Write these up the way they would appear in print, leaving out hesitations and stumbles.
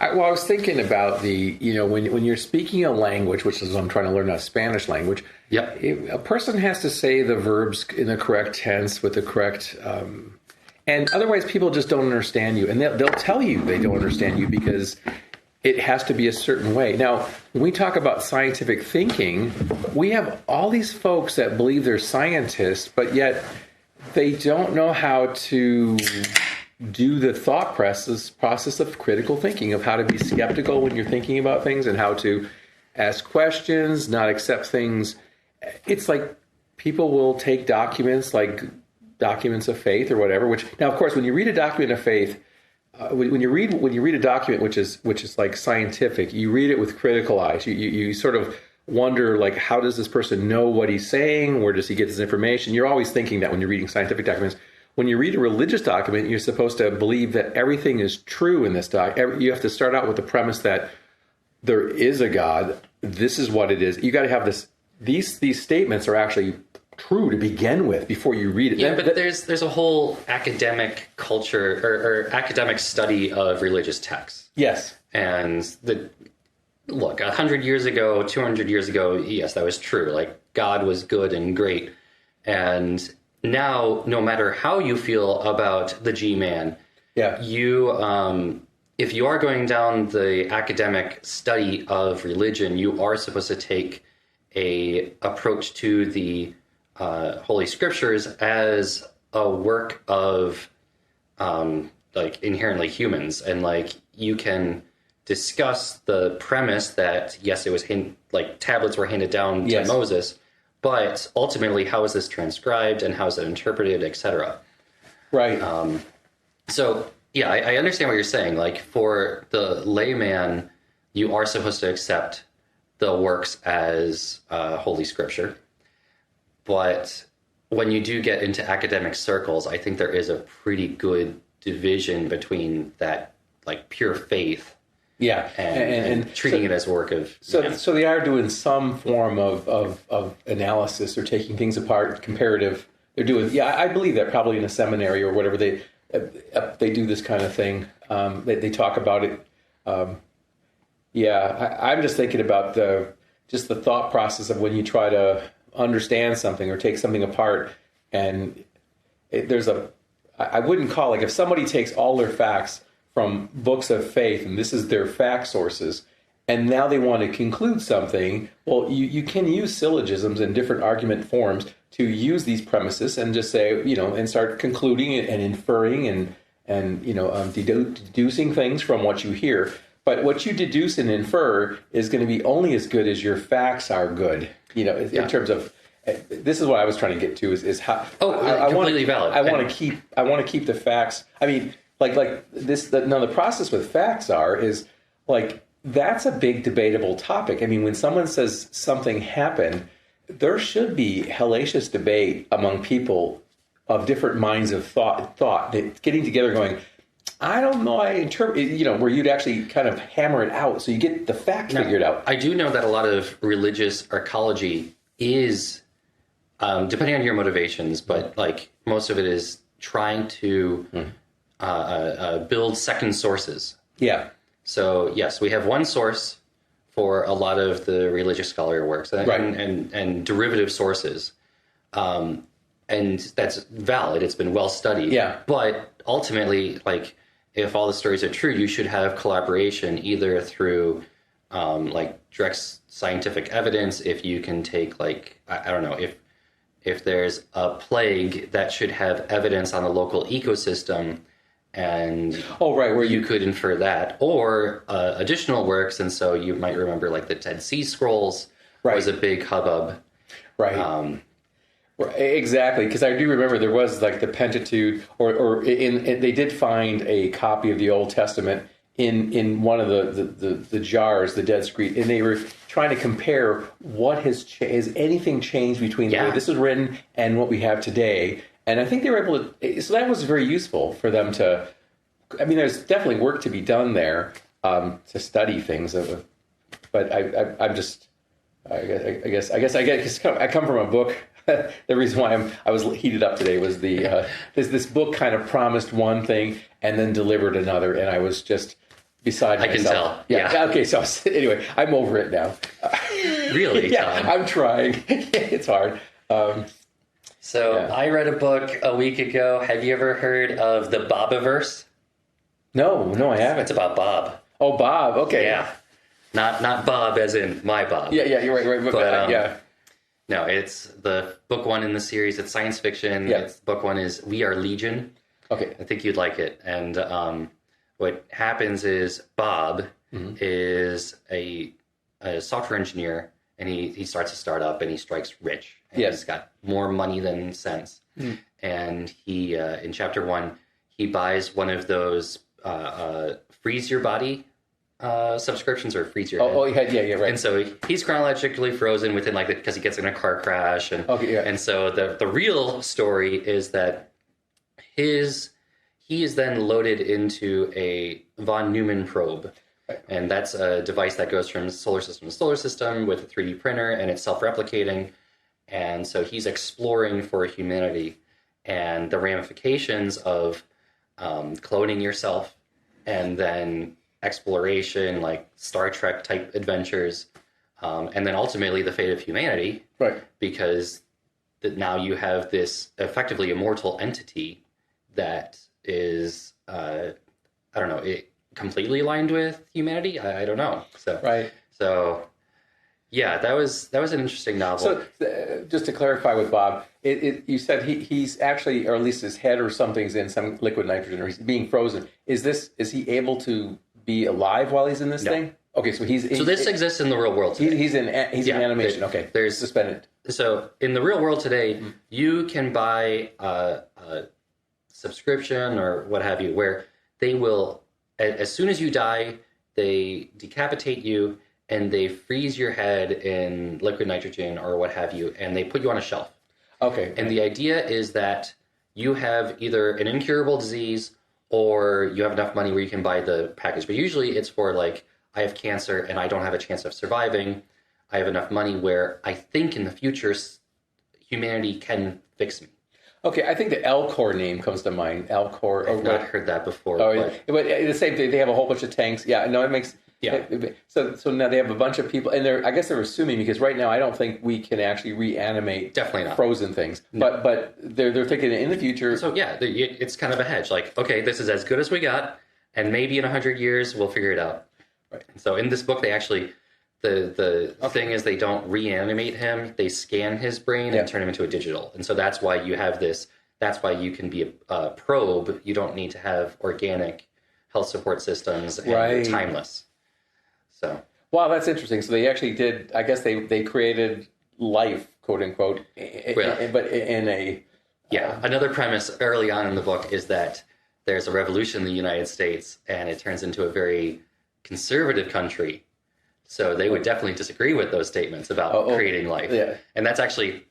I was thinking about when you're speaking a language, which is what I'm trying to learn, a Spanish language. Yep. A person has to say the verbs in the correct tense with the correct, and otherwise people just don't understand you, and they'll tell you they don't understand you because it has to be a certain way. Now, when we talk about scientific thinking, we have all these folks that believe they're scientists, but yet they don't know how to do the thought process of critical thinking, of how to be skeptical when you're thinking about things and how to ask questions, not accept things. It's like people will take documents like documents of faith or whatever, which now, of course, when you read a document of faith, when you read a document which is like scientific, you read it with critical eyes. You sort of wonder, like, how does this person know what he's saying? Where does he get this information? You're always thinking that when you're reading scientific documents. When you read a religious document, you're supposed to believe that everything is true in this document. You have to start out with the premise that there is a God. This is what it is. You got to have this. These statements are actually true to begin with before you read it. Yeah, but there's a whole academic culture or academic study of religious texts. Yes. And look, 100 years ago, 200 years ago, yes, that was true. Like, God was good and great. And now, no matter how you feel about the G-Man, you, if you are going down the academic study of religion, you are supposed to take a approach to the Holy Scriptures as a work of like inherently humans, and like you can discuss the premise that yes, it was like tablets were handed down to Moses. But ultimately, how is this transcribed and how is it interpreted, etc.? Right. So, yeah, I understand what you're saying. Like, for the layman, you are supposed to accept the works as Holy Scripture. But when you do get into academic circles, I think there is a pretty good division between that, like, pure faith. Yeah, and treating it as work of... So they are doing some form of analysis or taking things apart, comparative. They're doing... Yeah, I believe that probably in a seminary or whatever, they do this kind of thing. They talk about it. I'm just thinking about the thought process of when you try to understand something or take something apart, and I wouldn't call, like, if somebody takes all their facts from books of faith, and this is their fact sources, and now they want to conclude something, well, you can use syllogisms and different argument forms to use these premises and just say, and start concluding and inferring and deducing things from what you hear. But what you deduce and infer is going to be only as good as your facts are good, in terms of... This is what I was trying to get to is how... completely valid. I want to keep the facts... I mean... Like this, the process with facts is like, that's a big debatable topic. I mean, when someone says something happened, there should be hellacious debate among people of different minds of thought, getting together going, I don't know, I interpret, where you'd actually kind of hammer it out so you get the fact figured out. I do know that a lot of religious archaeology is, depending on your motivations, but like most of it is trying to... build second sources. Yeah. So yes, we have one source for a lot of the religious scholarly works, and derivative sources, and that's valid. It's been well studied. Yeah. But ultimately, like, if all the stories are true, you should have collaboration either through like direct scientific evidence. If you can take, like, I don't know, if there's a plague, that should have evidence on the local ecosystem. And where you could infer that, or additional works, and so you might remember, like, the Dead Sea Scrolls was a big hubbub, right? Exactly, because I do remember there was, like, the Pentateuch, or they did find a copy of the Old Testament in one of the jars, the Dead Sea, and they were trying to compare what has anything changed between the way this was written and what we have today. And I think they were able to, so that was very useful for them to, I mean, there's definitely work to be done there to study things. But I come from a book. The reason why I was heated up today was this book kind of promised one thing and then delivered another. And I was just beside I myself. can tell. Yeah. Yeah. Okay. So anyway, I'm over it now. Really, Yeah, Tom? I'm trying. It's hard. So Yeah. I read a book a week ago. Have you ever heard of the Bobiverse? No, I haven't. It's about Bob. Oh, Bob. Okay. Yeah. Not Bob as in my Bob. Yeah, you're right. But, yeah. No, it's the book one in the series. It's science fiction. Yeah. It's book one is We Are Legion. Okay. I think you'd like it. And what happens is Bob is a software engineer, and he starts a startup, and he strikes rich. And Yes. He's got more money than sense. And he, in chapter one, he buys one of those freeze your body subscriptions or freeze your head. Yeah, right. And so he's chronologically frozen within because he gets in a car crash. And, and so the real story is that he is then loaded into a von Neumann probe. Right. And that's a device that goes from solar system to solar system with a 3D printer, and it's self-replicating. And so he's exploring for humanity and the ramifications of cloning yourself and then exploration, like Star Trek type adventures, and then ultimately the fate of humanity. Right. Because now you have this effectively immortal entity that is, I don't know, completely aligned with humanity. I don't know. So right. So yeah, that was an interesting novel. So just to clarify with Bob, you said he's actually, or at least his head or something's in some liquid nitrogen, or he's being frozen. Is he able to be alive while he's in this thing? Okay, so this exists in the real world today. He's in animation. Okay, there's suspended. So in the real world today, you can buy a subscription or what have you, where they will, as soon as you die, they decapitate you and they freeze your head in liquid nitrogen or what have you, and they put you on a shelf. Okay. And the idea is that you have either an incurable disease or you have enough money where you can buy the package. But usually it's for like, I have cancer and I don't have a chance of surviving. I have enough money where I think in the future humanity can fix me. Okay, I think the Alcor name comes to mind. Alcor. I've not heard that before. Oh, but the same thing. They have a whole bunch of tanks. Yeah, no, it makes. Yeah. So now they have a bunch of people, and I guess they're assuming, because right now I don't think we can actually reanimate definitely not frozen things. No. But they're thinking in the future. So yeah, it's kind of a hedge. Like, okay, this is as good as we got, and maybe in 100 years we'll figure it out. Right. So in this book, they actually the thing is they don't reanimate him; they scan his brain and turn him into a digital. And so that's why you have this. That's why you can be a probe. You don't need to have organic health support systems, and you're timeless. So wow, that's interesting. So they actually did. I guess they created life, quote unquote, but in a Another premise early on in the book is that there's a revolution in the United States, and it turns into a very conservative country. So they would definitely disagree with those statements about creating life. Yeah. And that's actually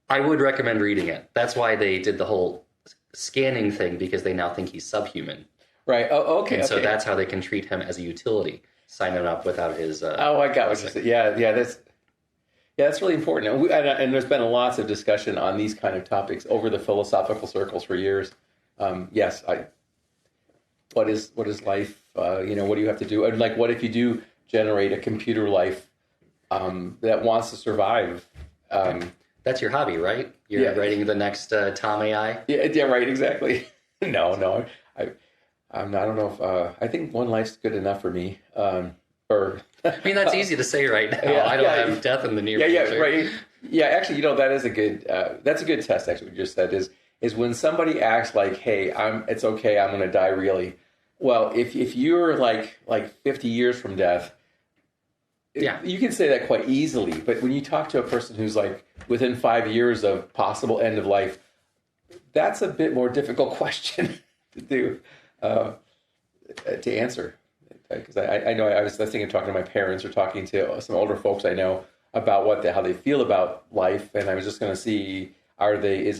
I would recommend reading it. That's why they did the whole scanning thing, because they now think he's subhuman. Right. Oh, okay. And so that's how they can treat him as a utility. Sign him up without his. I got what you're saying. Yeah. That's really important. And there's been lots of discussion on these kind of topics over the philosophical circles for years. Yes. What is life? What do you have to do? And like, what if you do generate a computer life that wants to survive? That's your hobby, right? You're writing the next Tom AI? Yeah, right, exactly. No. I don't know if I think one life's good enough for me. I mean, that's easy to say right now. I don't have death in the near future. Yeah, right. Yeah, actually, that is a good. That's a good test. Actually, what you just said is when somebody acts like, "Hey, it's okay. I'm going to die." Really, well, if you're like 50 years from death, you can say that quite easily. But when you talk to a person who's like within 5 years of possible end of life, that's a bit more difficult question to do. To answer, because I know I was thinking of talking to my parents or talking to some older folks I know about how they feel about life, and I was just going to see are they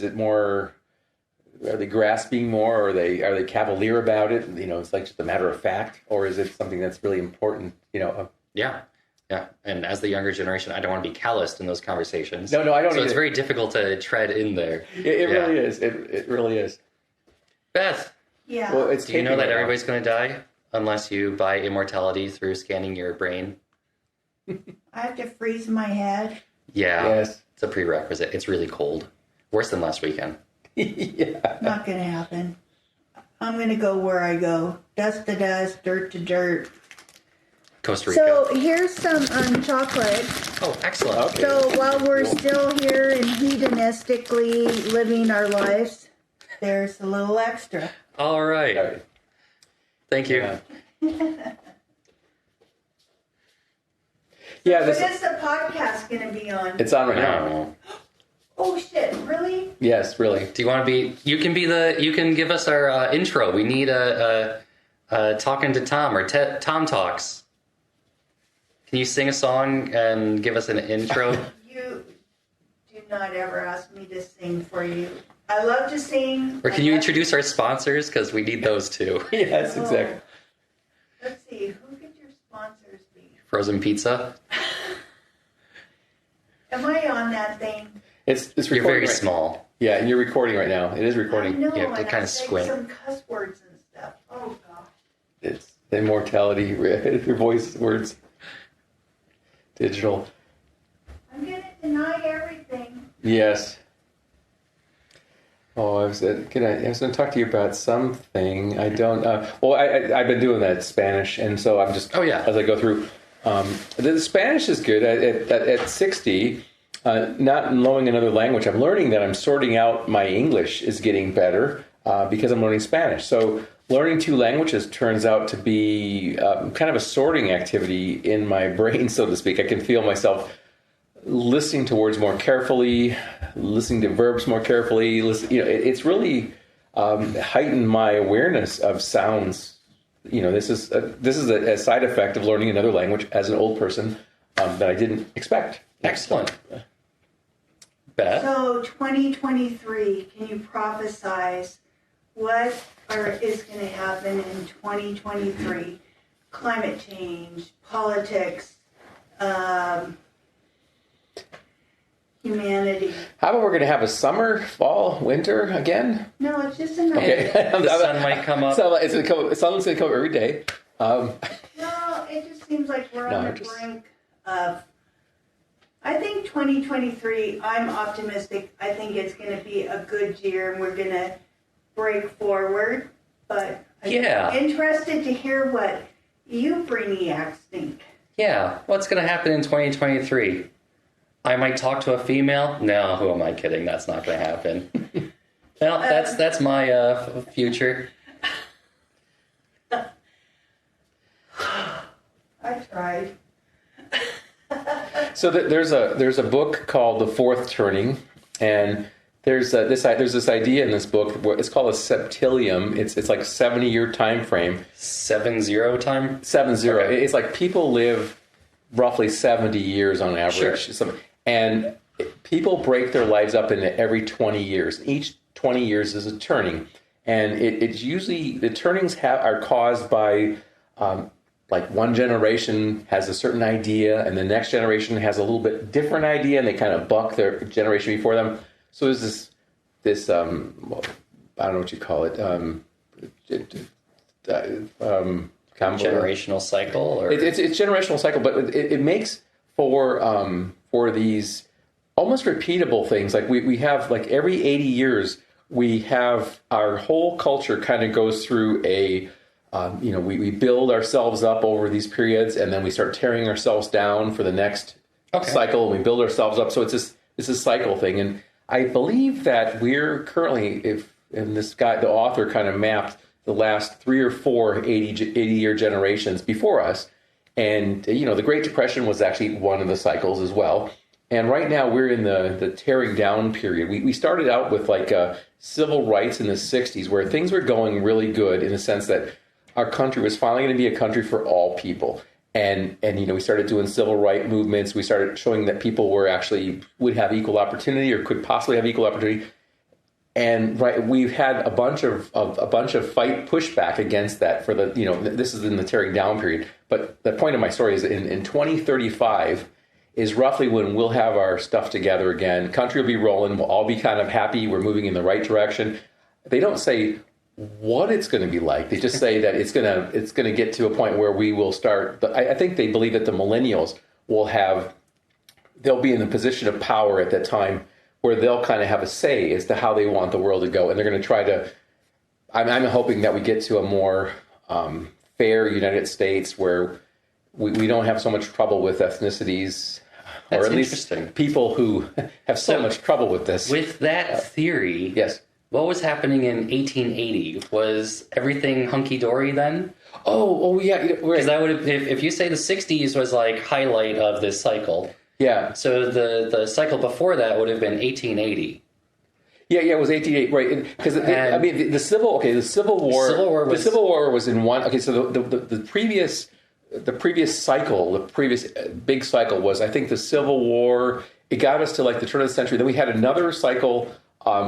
grasping more, or are they cavalier about it? It's like just a matter of fact, or is it something that's really important? Yeah. And as the younger generation, I don't want to be calloused in those conversations. No, I don't. So it's very difficult to tread in there. It really is. It really is. Beth. Yeah. Well, it's Do you know taping that right now. everybody's going to die unless you buy immortality through scanning your brain? I have to freeze my head. Yeah. Yes. It's a prerequisite. It's really cold. Worse than last weekend. Yeah. Not going to happen. I'm going to go where I go. Dust to dust, dirt to dirt. Costa Rica. So here's some chocolate. Oh, excellent. Okay. So while we're Cool. still here and hedonistically living our lives, there's a little extra. All right. All right. Thank you. Yeah. Yeah, What this, is the podcast going to be on? it's on right now. No. Oh shit! Really? Yes, really. Do you want to be? You can give us our intro. We need a talking to Tom or Tom talks. Can you sing a song and give us an intro? You do not ever ask me to sing for you. I love to sing. Or can you introduce our sponsors? Because we need those too. Yes, exactly. Let's see. Who could your sponsors be? Frozen pizza. Am I on that thing? It's recording. You're very right- small. Yeah, and you're recording right now. It is I recording. know. You have to and kinda I say squint. some cuss words and stuff. Oh gosh. It's immortality, your voice words, digital. I'm gonna deny everything. Yes. Oh, I was going to talk to you about something. I don't. I've been doing that Spanish, and so I'm just. Oh, yeah. As I go through, the Spanish is good. At 60, not knowing another language, I'm learning that I'm sorting out my English is getting better because I'm learning Spanish. So learning two languages turns out to be kind of a sorting activity in my brain, so to speak. I can feel myself listening to words more carefully, listening to verbs more carefully. It's really heightened my awareness of sounds. This is a side effect of learning another language as an old person that I didn't expect. Excellent. Beth? So 2023, can you prophesize what is going to happen in 2023? Climate change, politics, humanity. How about we're going to have a summer, fall, winter again? No, it's just a night. Okay. The sun might come up. So sun's going to come every day. No, it just seems like we're on No, the just- brink of. I think 2023, I'm optimistic. I think it's going to be a good year and we're going to break forward. But I'm Yeah. interested to hear what you brainiacs think. Yeah. What's going to happen in 2023? I might talk to a female? No, who am I kidding? That's not going to happen. Well, that's my future. I tried. So there's a book called The Fourth Turning, and there's this idea in this book. It's called a septillium. It's like 70-year time frame. 7-0 time? 70. Okay. It's like people live roughly 70 years on average. Sure. And people break their lives up into every 20 years. Each 20 years is a turning. And it's usually, the turnings are caused by, like one generation has a certain idea and the next generation has a little bit different idea and they kind of buck their generation before them. So there's this I don't know what you call it, Generational cycle? Or it's generational cycle, but it makes for these almost repeatable things. Like we have, like every 80 years, we have our whole culture kind of goes through a, we build ourselves up over these periods and then we start tearing ourselves down for the next cycle and we build ourselves up. So it's this cycle thing. And I believe that we're currently, the author kind of mapped the last 3 or 4 80-year generations before us. And, the Great Depression was actually one of the cycles as well. And right now we're in the tearing down period. We started out with like civil rights in the 60s where things were going really good in the sense that our country was finally going to be a country for all people. And we started doing civil rights movements. We started showing that people would have equal opportunity or could possibly have equal opportunity. And we've had a bunch of fight pushback against that for this is in the tearing down period. But the point of my story is in 2035 is roughly when we'll have our stuff together again. Country will be rolling. We'll all be kind of happy. We're moving in the right direction. They don't say what it's going to be like. They just say that it's going to get to a point where we will start. I think they believe that the millennials they'll be in the position of power at that time where they'll kind of have a say as to how they want the world to go, and they're going to try to. I'm hoping that we get to a more fair United States where we don't have so much trouble with ethnicities, That's or at least interesting. people who have so much trouble with this. With that theory, Yes. what was happening in 1880? Was everything hunky-dory then? Oh, yeah. Because that would have, if you say the 60s was like highlight of this cycle, Yeah. so the cycle before that would have been 1880. Yeah, it was 1880, right? Because the Civil War. The Civil War was in one. Okay, so the previous cycle, the previous big cycle was, I think, the Civil War. It got us to like the turn of the century. Then we had another cycle,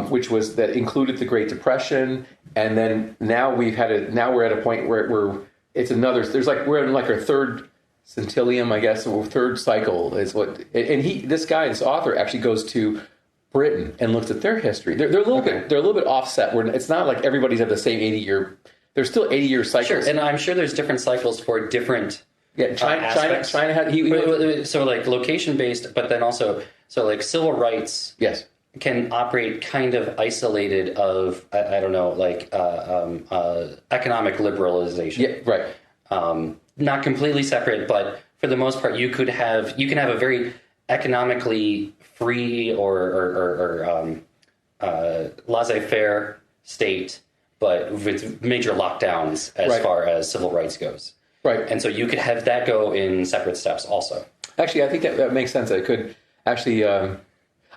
which was that included the Great Depression, and then now we're at a point where it's another. We're in like our third centennium, I guess, or third cycle is what. And this author actually goes to Britain and looks at their history. They're a little bit offset. It's not like everybody's at the same 80-year. There's still 80-year cycles. Sure, and I'm sure there's different cycles for different aspects. China had so like location based, but then also like civil rights. Yes. Can operate kind of isolated of I don't know, like economic liberalization. Yeah, right. Not completely separate, but for the most part, you can have a very economically free or laissez-faire state, but with major lockdowns as far as civil rights goes. Right. And so you could have that go in separate steps also. Actually, I think that makes sense. It could actually.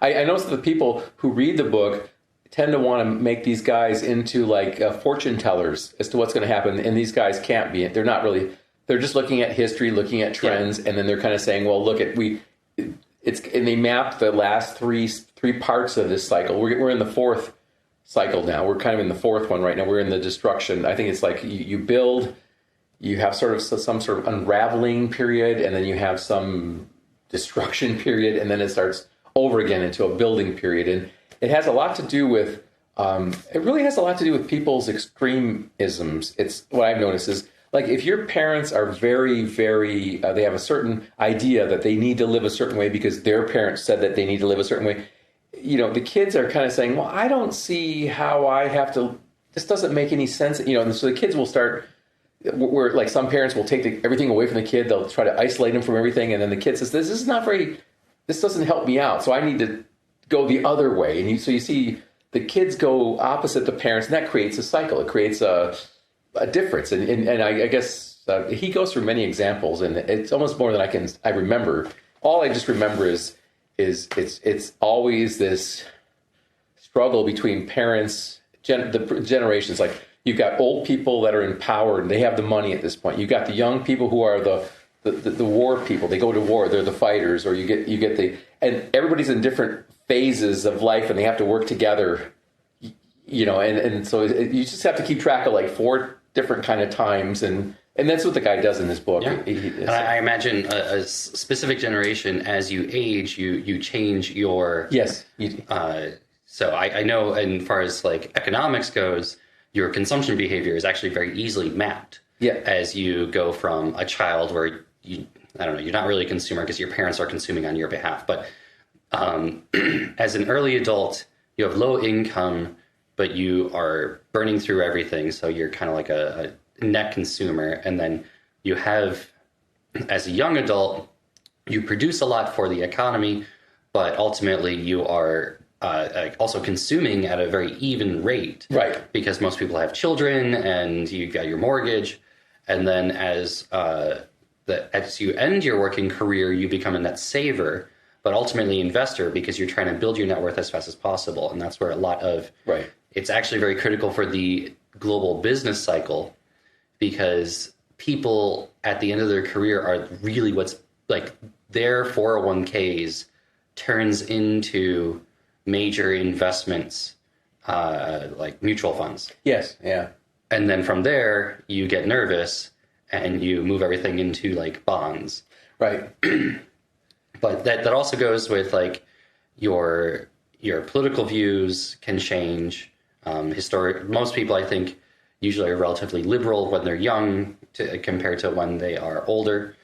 I noticed that the people who read the book tend to want to make these guys into like fortune tellers as to what's going to happen, and these guys can't be. They're not really. They're just looking at history, looking at trends, and then they're kind of saying, "Well, look at and they map the last three parts of this cycle. We're in the fourth cycle now. We're kind of in the fourth one right now. We're in the destruction. I think it's like you build, you have some sort of unraveling period, and then you have some destruction period, and then it starts over again into a building period. And it has a lot to do with, it really has a lot to do with people's extremisms. It's what I've noticed is, like, if your parents are very, very, they have a certain idea that they need to live a certain way because their parents said that they need to live a certain way, the kids are kind of saying, well, I don't see how I have to, this doesn't make any sense, and so the kids will start, where like some parents will take everything away from the kid, they'll try to isolate him from everything, and then the kid says, this doesn't help me out, so I need to go the other way. And so you see the kids go opposite the parents, and that creates a cycle. It creates a difference. And I guess he goes through many examples, and it's almost more than I remember. All I just remember is it's always this struggle between parents, the generations. Like, you've got old people that are in power, and they have the money at this point. You've got the young people who are the war people. They go to war. They're the fighters, or you get and everybody's in different phases of life, and they have to work together, and so you just have to keep track of like 4 different kind of times, and that's what the guy does in this book. Yeah. And I imagine a specific generation, as you age, you change your yes. So I know, as far as like economics goes, your consumption behavior is actually very easily mapped. Yeah. As you go from a child where you're not really a consumer because your parents are consuming on your behalf. But as an early adult, you have low income, but you are burning through everything. So you're kind of like a net consumer. And then you have, as a young adult, you produce a lot for the economy, but ultimately you are also consuming at a very even rate. Right. Because most people have children and you got your mortgage. And then as you end your working career, you become a net saver, but ultimately investor, because you're trying to build your net worth as fast as possible. And that's where a lot of, it's actually very critical for the global business cycle, because people at the end of their career are really what's like their 401ks turns into major investments, like mutual funds. Yes. Yeah. And then from there, you get nervous and you move everything into like bonds. Right. But that also goes with like your political views can change. Most people, I think, usually are relatively liberal when they're young compared to when they are older.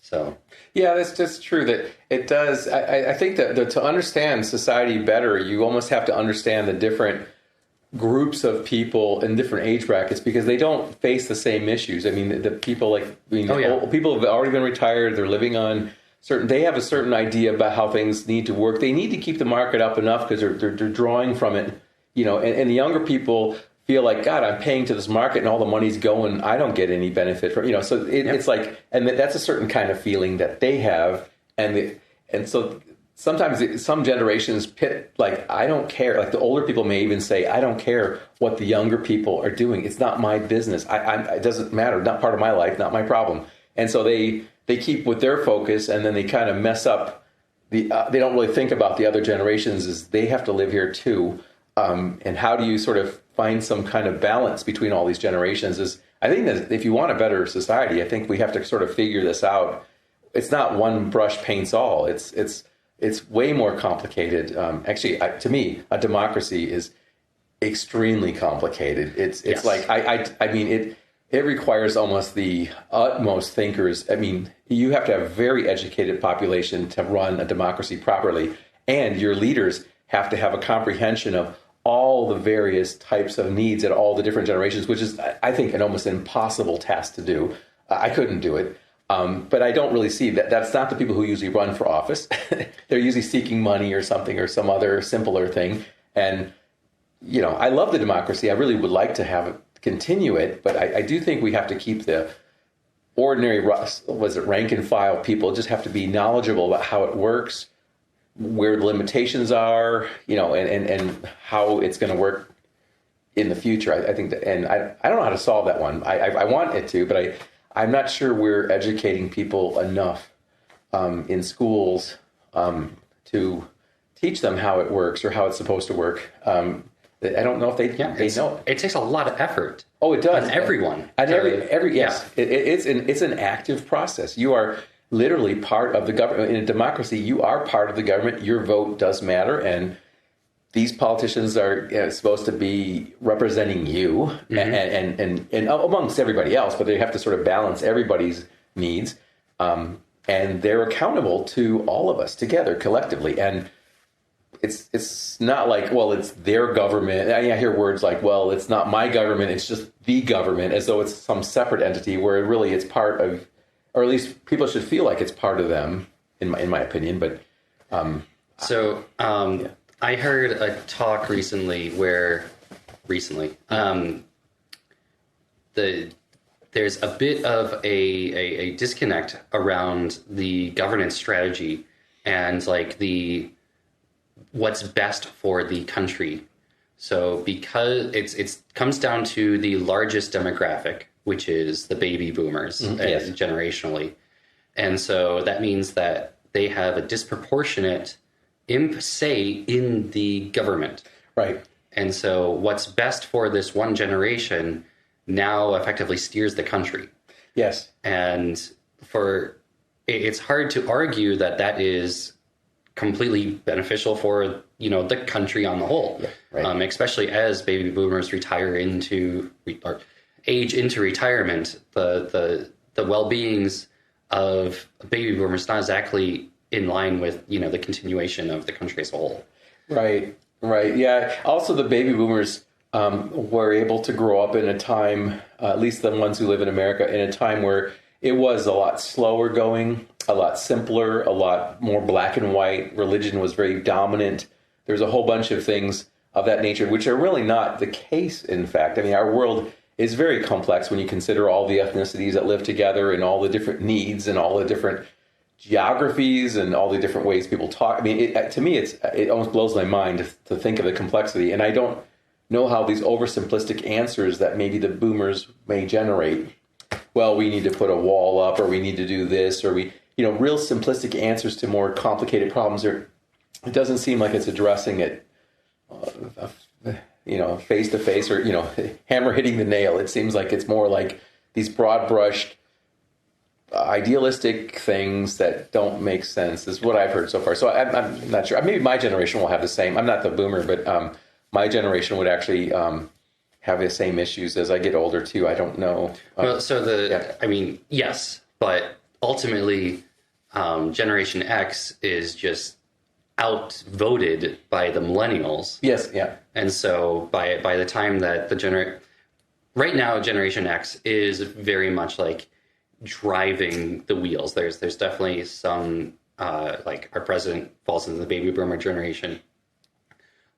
So Yeah, that's just true. That it does. I think that to understand society better, you almost have to understand the different groups of people in different age brackets because they don't face the same issues. I mean, the people people have already been retired. They're living on they have a certain idea about how things need to work. They need to keep the market up enough because they're drawing from it, and the younger people feel like, God, I'm paying to this market and all the money's going, I don't get any benefit from, so it's like, and that's a certain kind of feeling that they have. And so sometimes some generations pit, like, I don't care. Like the older people may even say, I don't care what the younger people are doing. It's not my business. It doesn't matter. Not part of my life, not my problem. And so they keep with their focus, and then they kind of mess up they don't really think about the other generations as they have to live here too. And how do you sort of find some kind of balance between all these generations I think that if you want a better society, I think we have to sort of figure this out. It's not one brush paints all. It's way more complicated. Actually, to me, a democracy is extremely complicated. It's like, I mean, it requires almost the utmost thinkers. I mean, you have to have a very educated population to run a democracy properly. And your leaders have to have a comprehension of all the various types of needs at all the different generations, which is, I think, an almost impossible task to do. I couldn't do it. But I don't really see that. That's not the people who usually run for office. They're usually seeking money or something or some other simpler thing. And, I love the democracy. I really would like to have it, continue it. But I do think we have to keep the ordinary, rank and file people just have to be knowledgeable about how it works, where the limitations are, and how it's going to work in the future. I think that, and I don't know how to solve that one. I want it to, but I'm not sure we're educating people enough in schools to teach them how it works or how it's supposed to work. I don't know if they know. It takes a lot of effort. Oh, it does. On everyone. And yes. It's an active process. You are literally part of the government. In a democracy, you are part of the government. Your vote does matter, and these politicians are supposed to be representing you and amongst everybody else, but they have to sort of balance everybody's needs, and they're accountable to all of us together collectively. And it's not like, well, it's their government. I hear words like, well, it's not my government, it's just the government, as though it's some separate entity where really it's part of, or at least people should feel like it's part of them, in my opinion. But I heard a talk recently where there's a bit of a disconnect around the governance strategy and like what's best for the country. So because it comes down to the largest demographic, which is the baby boomers, generationally. And so that means that they have a disproportionate say in the government. Right. And so what's best for this one generation now effectively steers the country. Yes. And it's hard to argue that is completely beneficial for, the country on the whole. Yeah, right. Especially as baby boomers age into retirement, the well-beings of baby boomers not exactly in line with, the continuation of the country as a whole. Right. Yeah. Also, the baby boomers were able to grow up in a time, at least the ones who live in America, in a time where it was a lot slower going, a lot simpler, a lot more black and white. Religion was very dominant. There's a whole bunch of things of that nature, which are really not the case, in fact. I mean, our world is very complex when you consider all the ethnicities that live together and all the different needs and all the different geographies and all the different ways people talk. I mean, to me, it almost blows my mind to think of the complexity. And I don't know how these oversimplistic answers that maybe the boomers may generate, well, we need to put a wall up, or we need to do this, or real simplistic answers to more complicated problems. It doesn't seem like it's addressing it, face to face, or, hammer hitting the nail. It seems like it's more like these broad brushed, idealistic things that don't make sense is what I've heard so far. So I'm not sure. Maybe my generation will have the same. I'm not the boomer, but my generation would actually have the same issues as I get older too. I don't know. Well, I mean, yes, but ultimately, Generation X is just outvoted by the millennials. Yes, yeah. And so by the time that right now, Generation X is very much like driving the wheels. There's definitely some, like our president falls into the baby boomer generation.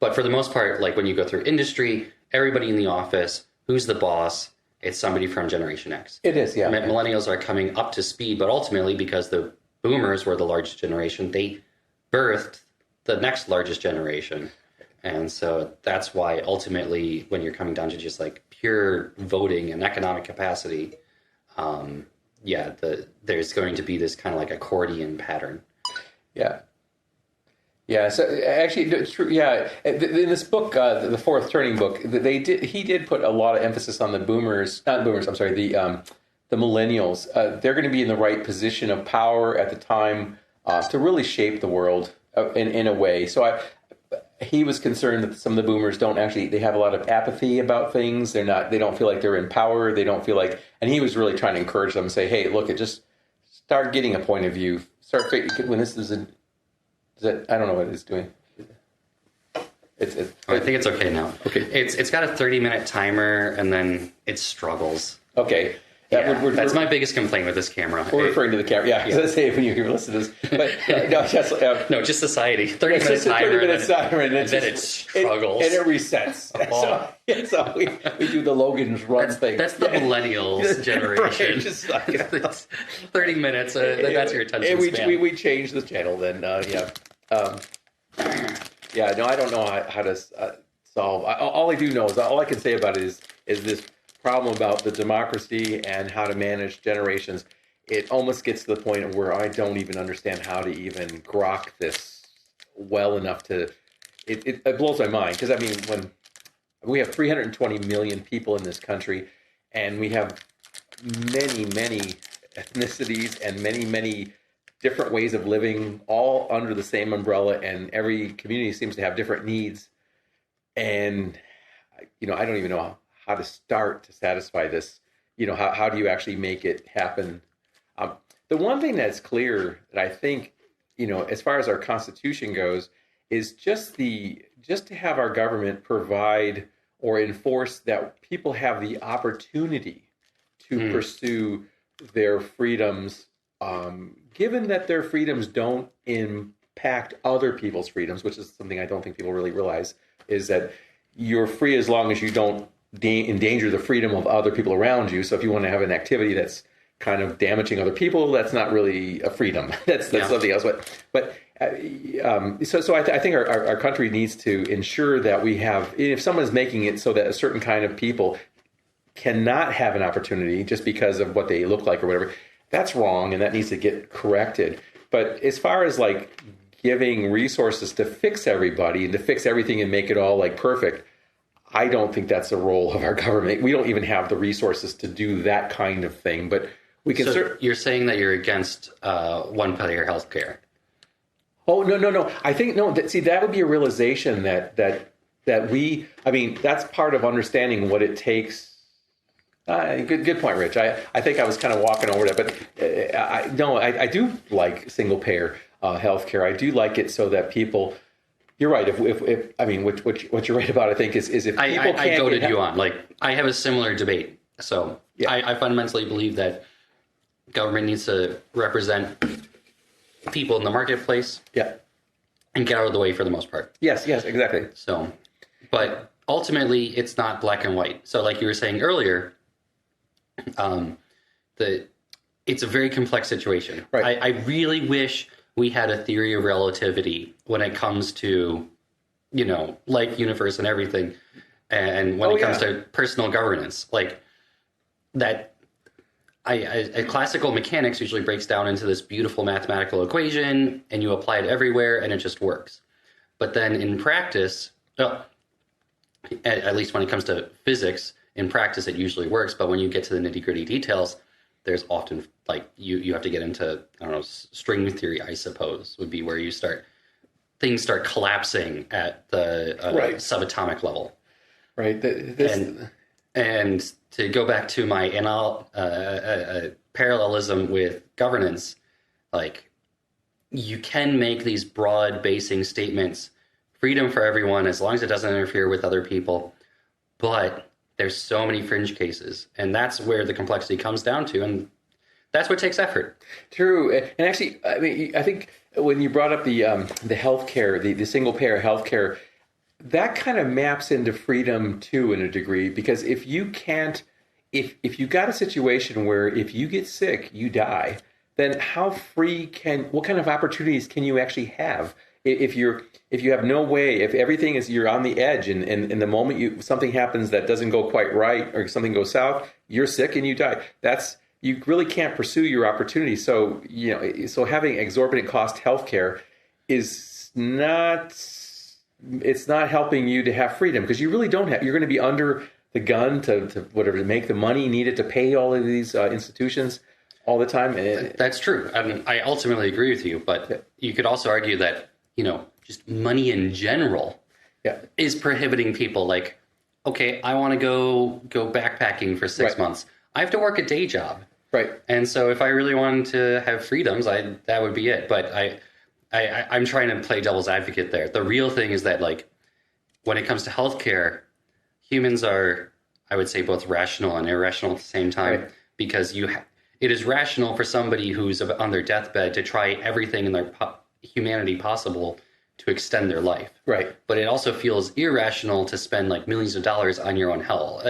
But for the most part, like when you go through industry, everybody in the office, who's the boss? It's somebody from Generation X. It is, yeah. Millennials are coming up to speed, but ultimately because the boomers were the largest generation, they birthed the next largest generation. And so that's why ultimately when you're coming down to just like pure voting and economic capacity, there's going to be this kind of like accordion pattern. Yeah. Yeah, so actually, it's true. Yeah, in this book, the Fourth Turning book, he did put a lot of emphasis on the the millennials. They're going to be in the right position of power at the time to really shape the world in a way. So he was concerned that some of the boomers they have a lot of apathy about things. They don't feel like they're in power. They don't feel like, and he was really trying to encourage them and say, hey, look, just start getting a point of view. When this is I don't know what it's doing. I think it's okay now. Okay. It's got a 30-minute timer and then it struggles. Okay. That's my biggest complaint with this camera. We're referring to the camera. Yeah, I was say when you listen to this. But no, just society. 30-minute timer. And then it struggles. And it resets. So we do the Logan's Run thing. That's the millennials generation. Just 30 minutes, that's your attention span. We change the channel then, yeah. No, I don't know how to solve. All I do know is, all I can say about it is this problem about the democracy and how to manage generations. It almost gets to the point of where I don't even understand how to even grok this well enough to. It blows my mind, because I mean, when we have 320 million people in this country, and we have many ethnicities and many different ways of living, all under the same umbrella, and every community seems to have different needs, and I don't even know how to start to satisfy this. How do you actually make it happen? The one thing that's clear that I think, as far as our Constitution goes, is just to have our government provide or enforce that people have the opportunity to pursue their freedoms, given that their freedoms don't impact other people's freedoms, which is something I don't think people really realize, is that you're free as long as you don't endanger the freedom of other people around you. So if you want to have an activity that's kind of damaging other people, that's not really a freedom. That's something else. But I think our country needs to ensure that we have, if someone's making it so that a certain kind of people cannot have an opportunity just because of what they look like or whatever, that's wrong, and that needs to get corrected. But as far as like giving resources to fix everybody and to fix everything and make it all like perfect, I don't think that's the role of our government. We don't even have the resources to do that kind of thing. But we can. So you're saying that you're against one-payer healthcare? Oh no! I think no. That would be a realization that we. I mean, that's part of understanding what it takes. Good point, Rich. I think I was kind of walking over that, but I do like single-payer healthcare. I do like it so that people. You're right. If I mean, what you're right about, I think, is if people can't. I goaded you on. Like, I have a similar debate. So yeah. I fundamentally believe that government needs to represent people in the marketplace. Yeah. And get out of the way for the most part. Yes, exactly. So, but ultimately, it's not black and white. So, like you were saying earlier, it's a very complex situation. Right. I really wish we had a theory of relativity when it comes to, life, universe, and everything. And when it comes to personal governance, like that, classical mechanics usually breaks down into this beautiful mathematical equation, and you apply it everywhere, and it just works. But then in practice, at least when it comes to physics, in practice it usually works. But when you get to the nitty-gritty details, there's often like you have to get into, I don't know, string theory, I suppose, would be where things start collapsing at the subatomic level. Right. And to go back to my parallelism with governance, like you can make these broad basing statements, freedom for everyone, as long as it doesn't interfere with other people. But there's so many fringe cases, and that's where the complexity comes down to. And that's what takes effort. True. And actually, I mean, I think when you brought up the healthcare, the single payer healthcare, that kind of maps into freedom too, in a degree, because if you got a situation where if you get sick, you die, then what kind of opportunities can you actually have? If you have no way, if everything is, you're on the edge, and the moment something happens that doesn't go quite right, or something goes south, you're sick and you die. You really can't pursue your opportunities. So, so having exorbitant cost healthcare is it's not helping you to have freedom, because you really don't have, you're going to be under the gun to make the money needed to pay all of these institutions all the time. That's true. I mean, I ultimately agree with you, but you could also argue that, just money in general is prohibiting people. Like, okay, I want to go backpacking for 6 months. I have to work a day job. Right. And so if I really wanted to have freedoms, that would be it. But I'm trying to play devil's advocate there. The real thing is that, like, when it comes to healthcare, humans are, I would say, both rational and irrational at the same time, right? Because it is rational for somebody who's on their deathbed to try everything in their humanity possible to extend their life. Right. But it also feels irrational to spend like millions of dollars on your own health.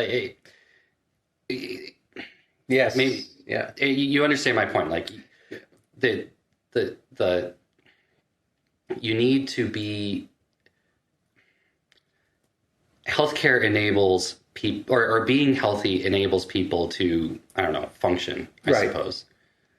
Yes. Maybe, yeah. You understand my point. Like the you need to be, healthcare enables people, or being healthy enables people to, I don't know, function, I suppose.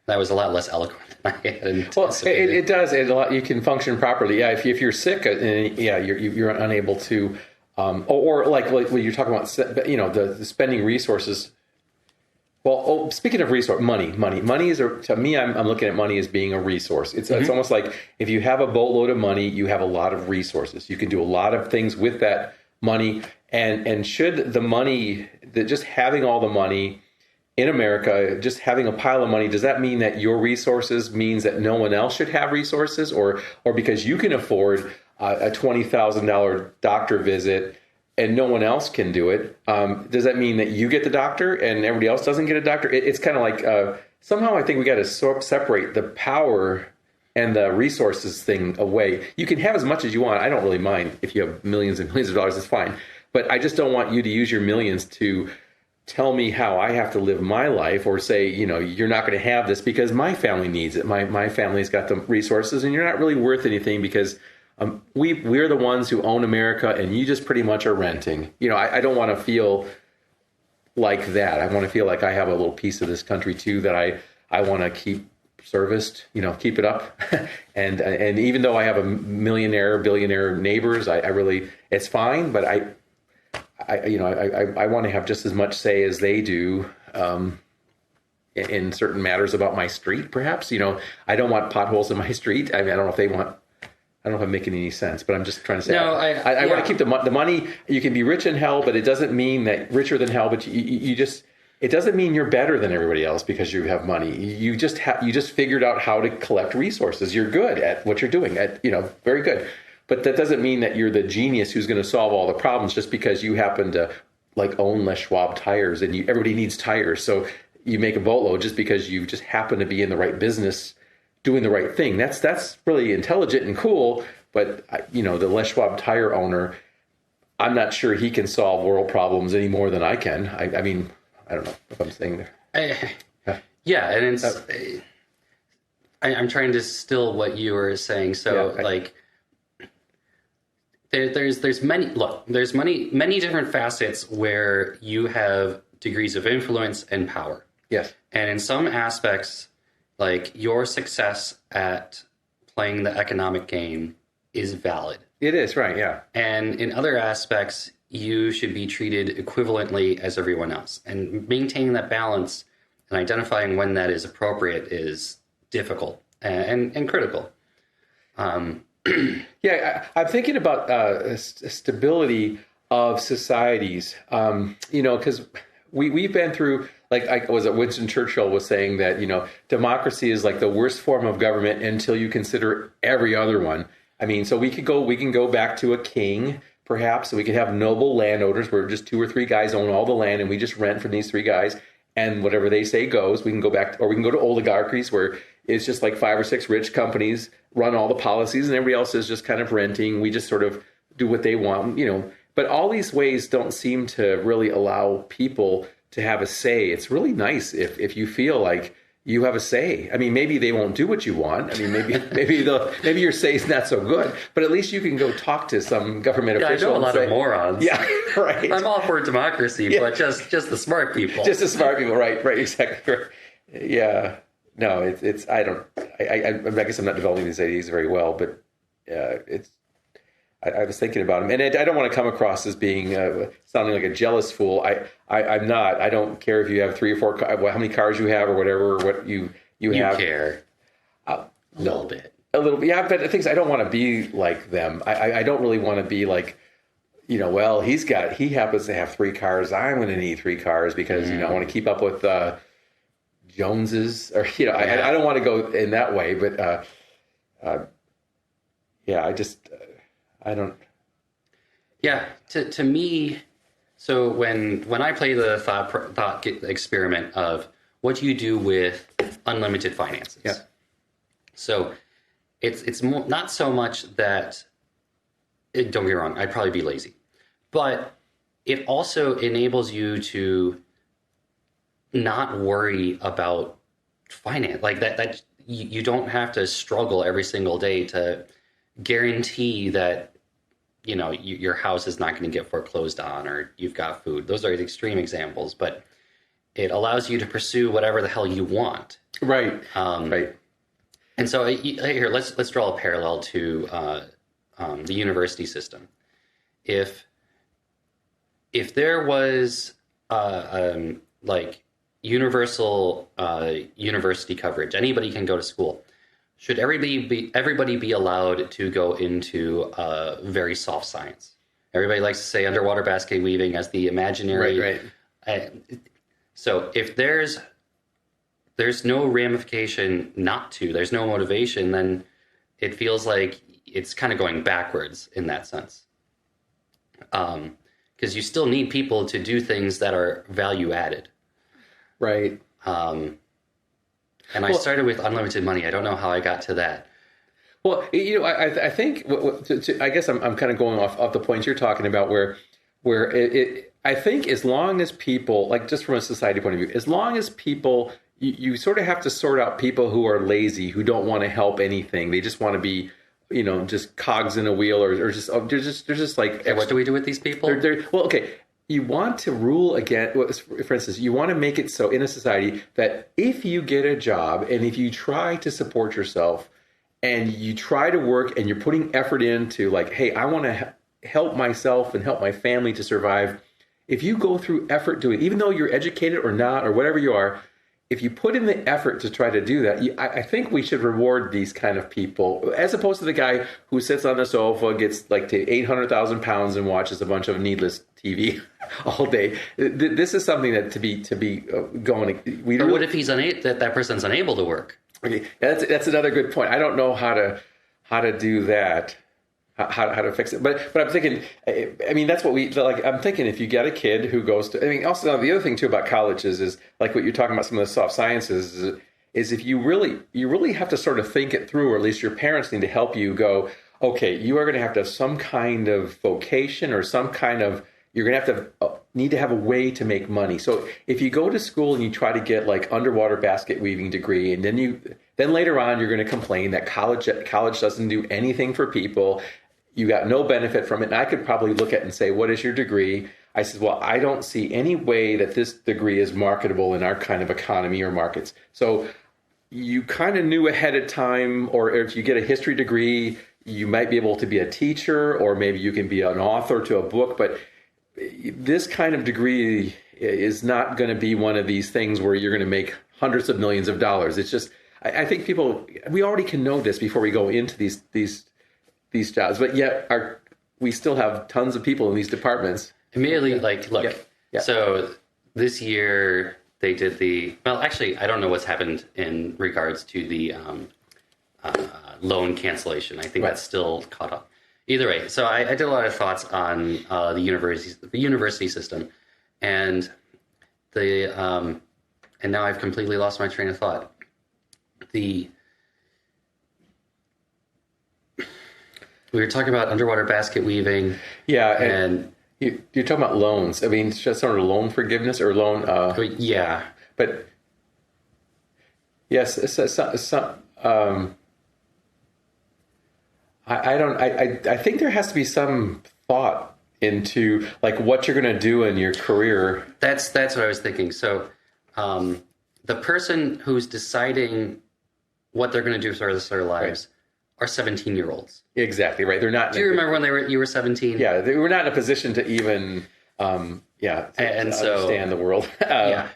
That was a lot less eloquent than I had anticipated. Well, it does. You can function properly. Yeah, if you're sick, you're unable to, or like what you're talking about, the spending resources. Well, speaking of money is to me, I'm looking at money as being a resource. It's almost like if you have a boatload of money, you have a lot of resources. You can do a lot of things with that money. And should the money, just having all the money in America, just having a pile of money, does that mean that your resources means that no one else should have resources, or because you can afford a $20,000 doctor visit and no one else can do it, does that mean that you get the doctor and everybody else doesn't get a doctor? It's kind of like somehow I think we got to separate the power and the resources thing away. You can have as much as you want. I don't really mind if you have millions and millions of dollars. It's fine. But I just don't want you to use your millions to tell me how I have to live my life, or say, you're not going to have this because my family needs it. My family's got the resources, and you're not really worth anything because we're the ones who own America, and you just pretty much are renting. I don't want to feel like that. I want to feel like I have a little piece of this country too that I want to keep serviced, keep it up. and even though I have a billionaire neighbors, I really, it's fine, but I want to have just as much say as they do in certain matters about my street, perhaps. I don't want potholes in my street. I mean, I don't know if I'm making any sense, but I'm just trying to say, no, I want to keep the money. You can be rich in hell, but it doesn't mean that richer than hell, but it doesn't mean you're better than everybody else because you have money. You just figured out how to collect resources. You're good at what you're doing, very good. But that doesn't mean that you're the genius who's going to solve all the problems just because you happen to own Les Schwab tires, and everybody needs tires. So you make a boatload just because you just happen to be in the right business doing the right thing. That's really intelligent and cool. But the Les Schwab tire owner, I'm not sure he can solve world problems any more than I can. I mean, I don't know if I'm saying there. Yeah, and it's I'm trying to distill what you were saying. So there's many different facets where you have degrees of influence and power. Yes. And in some aspects, like, your success at playing the economic game is valid. It is, right, yeah. And in other aspects, you should be treated equivalently as everyone else. And maintaining that balance and identifying when that is appropriate is difficult and critical. Yeah, I'm thinking about stability. of societies. Because we've been through, like, Winston Churchill was saying that, democracy is like the worst form of government until you consider every other one. I mean, so we can go back to a king, perhaps. So we could have noble landowners where just 2 or 3 guys own all the land and we just rent from these 3 guys, and whatever they say goes. We can go back, or we can go to oligarchies where it's just like 5 or 6 rich companies run all the policies and everybody else is just kind of renting. We just sort of do what they want, But all these ways don't seem to really allow people to have a say. It's really nice if you feel like you have a say. I mean, maybe they won't do what you want. I mean, maybe your say is not so good, but at least you can go talk to some government official. I know a lot of morons. Yeah, right. I'm all for democracy, but just the smart people. Just the smart people, right, exactly. Right. Yeah. No, I guess I'm not developing these ideas very well, but I was thinking about them, and I don't want to come across as being sounding like a jealous fool. I'm not. I don't care if you have 3 or 4, how many cars you have or whatever, or what you have. You care a little bit. A little bit, yeah. But the things, I don't want to be like them. I don't really want to be like, well, he happens to have 3 cars. I'm going to need 3 cars because I want to keep up with Joneses, or I don't want to go in that way. But yeah, I don't. Yeah, to me, so when I play the thought experiment of what do you do with unlimited finances? Yeah. So it's more, not so much that, don't get me wrong, I'd probably be lazy, but it also enables you to not worry about finance, like that you don't have to struggle every single day to guarantee that your house is not going to get foreclosed on, or you've got food. Those are the extreme examples, but it allows you to pursue whatever the hell you want. Right. Right. And so here, let's draw a parallel to the university system. If there was like universal university coverage, anybody can go to school. Should everybody be allowed to go into very soft science? Everybody likes to say underwater basket weaving as the imaginary. Right. So if there's no ramification not to, there's no motivation, then it feels like it's kind of going backwards in that sense. Because you still need people to do things that are value added. Right. And I started with unlimited money. I don't know how I got to that. Well, I think I guess I'm kind of going off the points you're talking about, where I think as long as people, like, just from a society point of view, as long as people, you sort of have to sort out people who are lazy, who don't want to help anything. They just want to be, just cogs in a wheel, or they're just like. Okay, what do we do with these people? Well, okay. You want to rule against, for instance, you want to make it so in a society that if you get a job and if you try to support yourself and you try to work and you're putting effort into, like, hey, I want to help myself and help my family to survive. If you go through effort doing it, even though you're educated or not, or whatever you are, if you put in the effort to try to do that, I think we should reward these kind of people, as opposed to the guy who sits on the sofa, gets like to 800,000 pounds and watches a bunch of needless TV all day. This is something that to be going. But what if he's that person's unable to work? Okay, that's another good point. I don't know how to do that. How to fix it, but I'm thinking. I mean, that's what we like. I'm thinking if you get a kid who goes to. I mean, also the other thing too about colleges is like what you're talking about. Some of the soft sciences is if you really have to sort of think it through, or at least your parents need to help you go. Okay, you are going to have some kind of vocation or some kind of. You're going to need to have a way to make money. So if you go to school and you try to get like underwater basket weaving degree, and then later on you're going to complain that college doesn't do anything for people. You got no benefit from it. And I could probably look at it and say, what is your degree? I said, well, I don't see any way that this degree is marketable in our kind of economy or markets. So you kind of knew ahead of time, or if you get a history degree, you might be able to be a teacher, or maybe you can be an author to a book. But this kind of degree is not going to be one of these things where you're going to make hundreds of millions of dollars. It's just, I think we already can know this before we go into these jobs, but yet we still have tons of people in these departments. Immediately, like, look, Yeah. so this year they did well, actually, I don't know what's happened in regards to the loan cancellation. I think that's still caught up. Either way, so I did a lot of thoughts on the university system, and and now I've completely lost my train of thought. We were talking about underwater basket weaving. Yeah, and you're talking about loans. I mean, just sort of loan forgiveness or loan. Yeah, but yes, I think there has to be some thought into like what you're going to do in your career. That's what I was thinking. So, the person who's deciding what they're going to do for the rest of their lives are 17-year-olds. Exactly right. They're not. Do you remember when you were 17? Yeah, they were not in a position to even to understand the world. Yeah,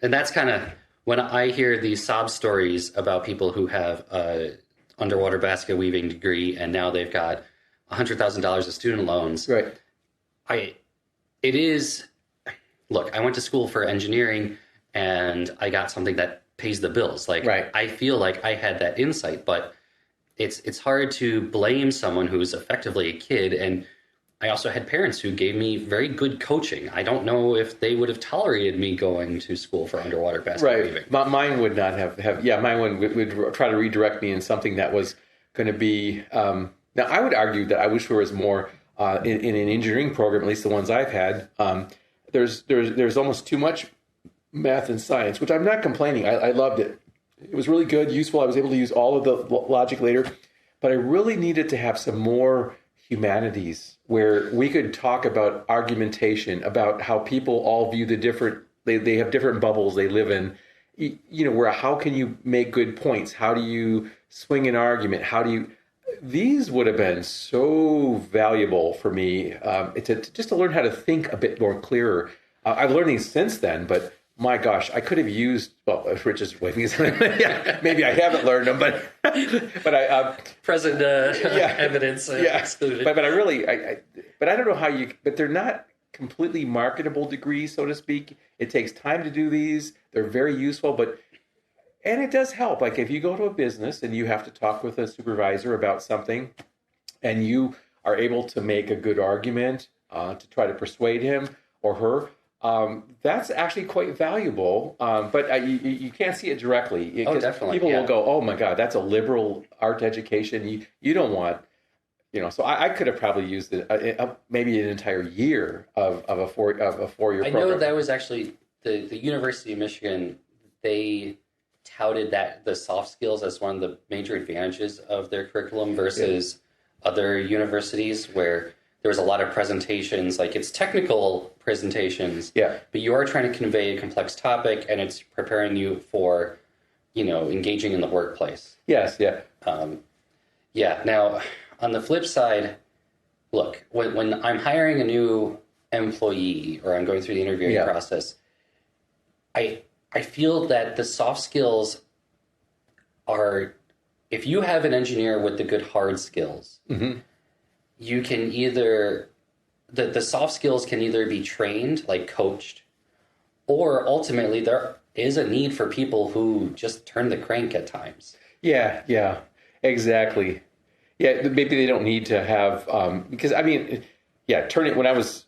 and that's kind of when I hear these sob stories about people who have underwater basket weaving degree and now they've got $100,000 of student loans. Right. Look, I went to school for engineering and I got something that pays the bills. Like, I feel like I had that insight, but it's hard to blame someone who's effectively a kid. And I also had parents who gave me very good coaching. I don't know if they would have tolerated me going to school for underwater basket weaving. Mine would not have. Mine would try to redirect me in something that was going to be. Now, I would argue that I wish there was more in an engineering program, at least the ones I've had. There's almost too much math and science, which I'm not complaining. I loved it. It was really good, useful. I was able to use all of the logic later, but I really needed to have some more humanities where we could talk about argumentation, about how people all view the different, they have different bubbles they live in, where how can you make good points? How do you swing an argument? These would have been so valuable for me just to learn how to think a bit more clearer. I've learned these since then, but my gosh, I could have used, Rich is waving his hand. Yeah, maybe I haven't learned them, but I present evidence excluded. But I really, but I don't know how but they're not completely marketable degrees, so to speak. It takes time to do these. They're very useful, and it does help. Like if you go to a business and you have to talk with a supervisor about something, and you are able to make a good argument to try to persuade him or her. That's actually quite valuable, but you can't see it directly. Oh, definitely. People will go, "Oh my God, that's a liberal art education." You don't want, So I could have probably used maybe an entire year of a 4-year program. I know that was actually the University of Michigan. They touted that the soft skills as one of the major advantages of their curriculum versus other universities where there was a lot of presentations, like it's technical presentations, but you are trying to convey a complex topic and it's preparing you for, engaging in the workplace. Yes, yeah. Now, on the flip side, look, when I'm hiring a new employee or I'm going through the interviewing process, I feel that the soft skills are, if you have an engineer with the good hard skills, you can either, the soft skills can either be trained, like coached, or ultimately there is a need for people who just turn the crank at times. Yeah, exactly. Yeah, maybe they don't need to have, because turning, when I was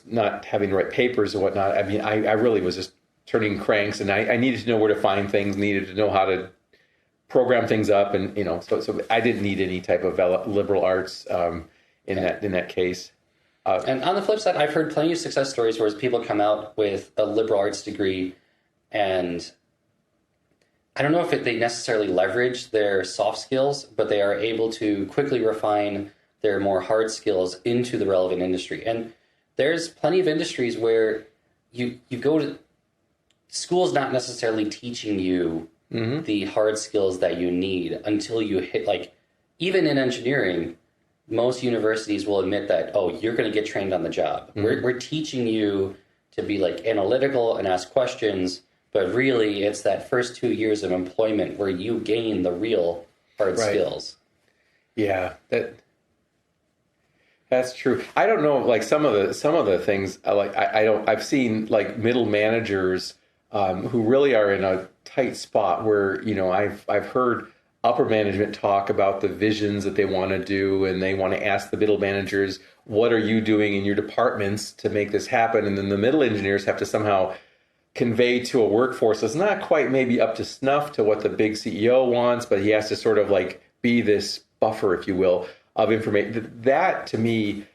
not having the right papers and whatnot, I really was just turning cranks and I needed to know where to find things, needed to know how to program things up, and so I didn't need any type of liberal arts in that case. And on the flip side, I've heard plenty of success stories where people come out with a liberal arts degree, and I don't know if they necessarily leverage their soft skills, but they are able to quickly refine their more hard skills into the relevant industry. And there's plenty of industries where you go to school's not necessarily teaching you the hard skills that you need until you hit, like, even in engineering, most universities will admit that, you're going to get trained on the job. We're teaching you to be like analytical and ask questions, but really it's that first 2 years of employment where you gain the real hard skills. Yeah, That's true. I don't know, like some of the things I don't. I've seen like middle managers who really are in a tight spot where I've heard upper management talk about the visions that they want to do, and they want to ask the middle managers, "What are you doing in your departments to make this happen?" And then the middle engineers have to somehow convey to a workforce that's not quite maybe up to snuff to what the big CEO wants, but he has to sort of like be this buffer, if you will, of information. That to me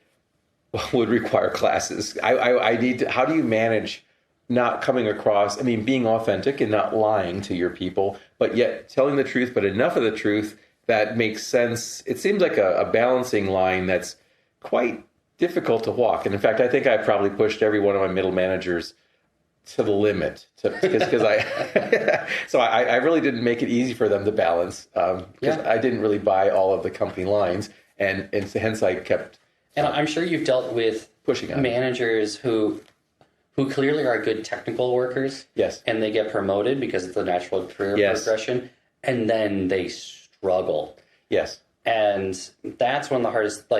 would require classes. I need to, how do you manage not coming across, being authentic and not lying to your people, but yet telling the truth, but enough of the truth that makes sense. It seems like a balancing line that's quite difficult to walk. And in fact, I think I probably pushed every one of my middle managers to the limit, because I really didn't make it easy for them to balance, because I didn't really buy all of the company lines, and so hence I kept. And I'm sure you've dealt with pushing on managers who clearly are good technical workers. Yes. And they get promoted because it's the natural career progression, and then they struggle. Yes. And that's one of the hardest.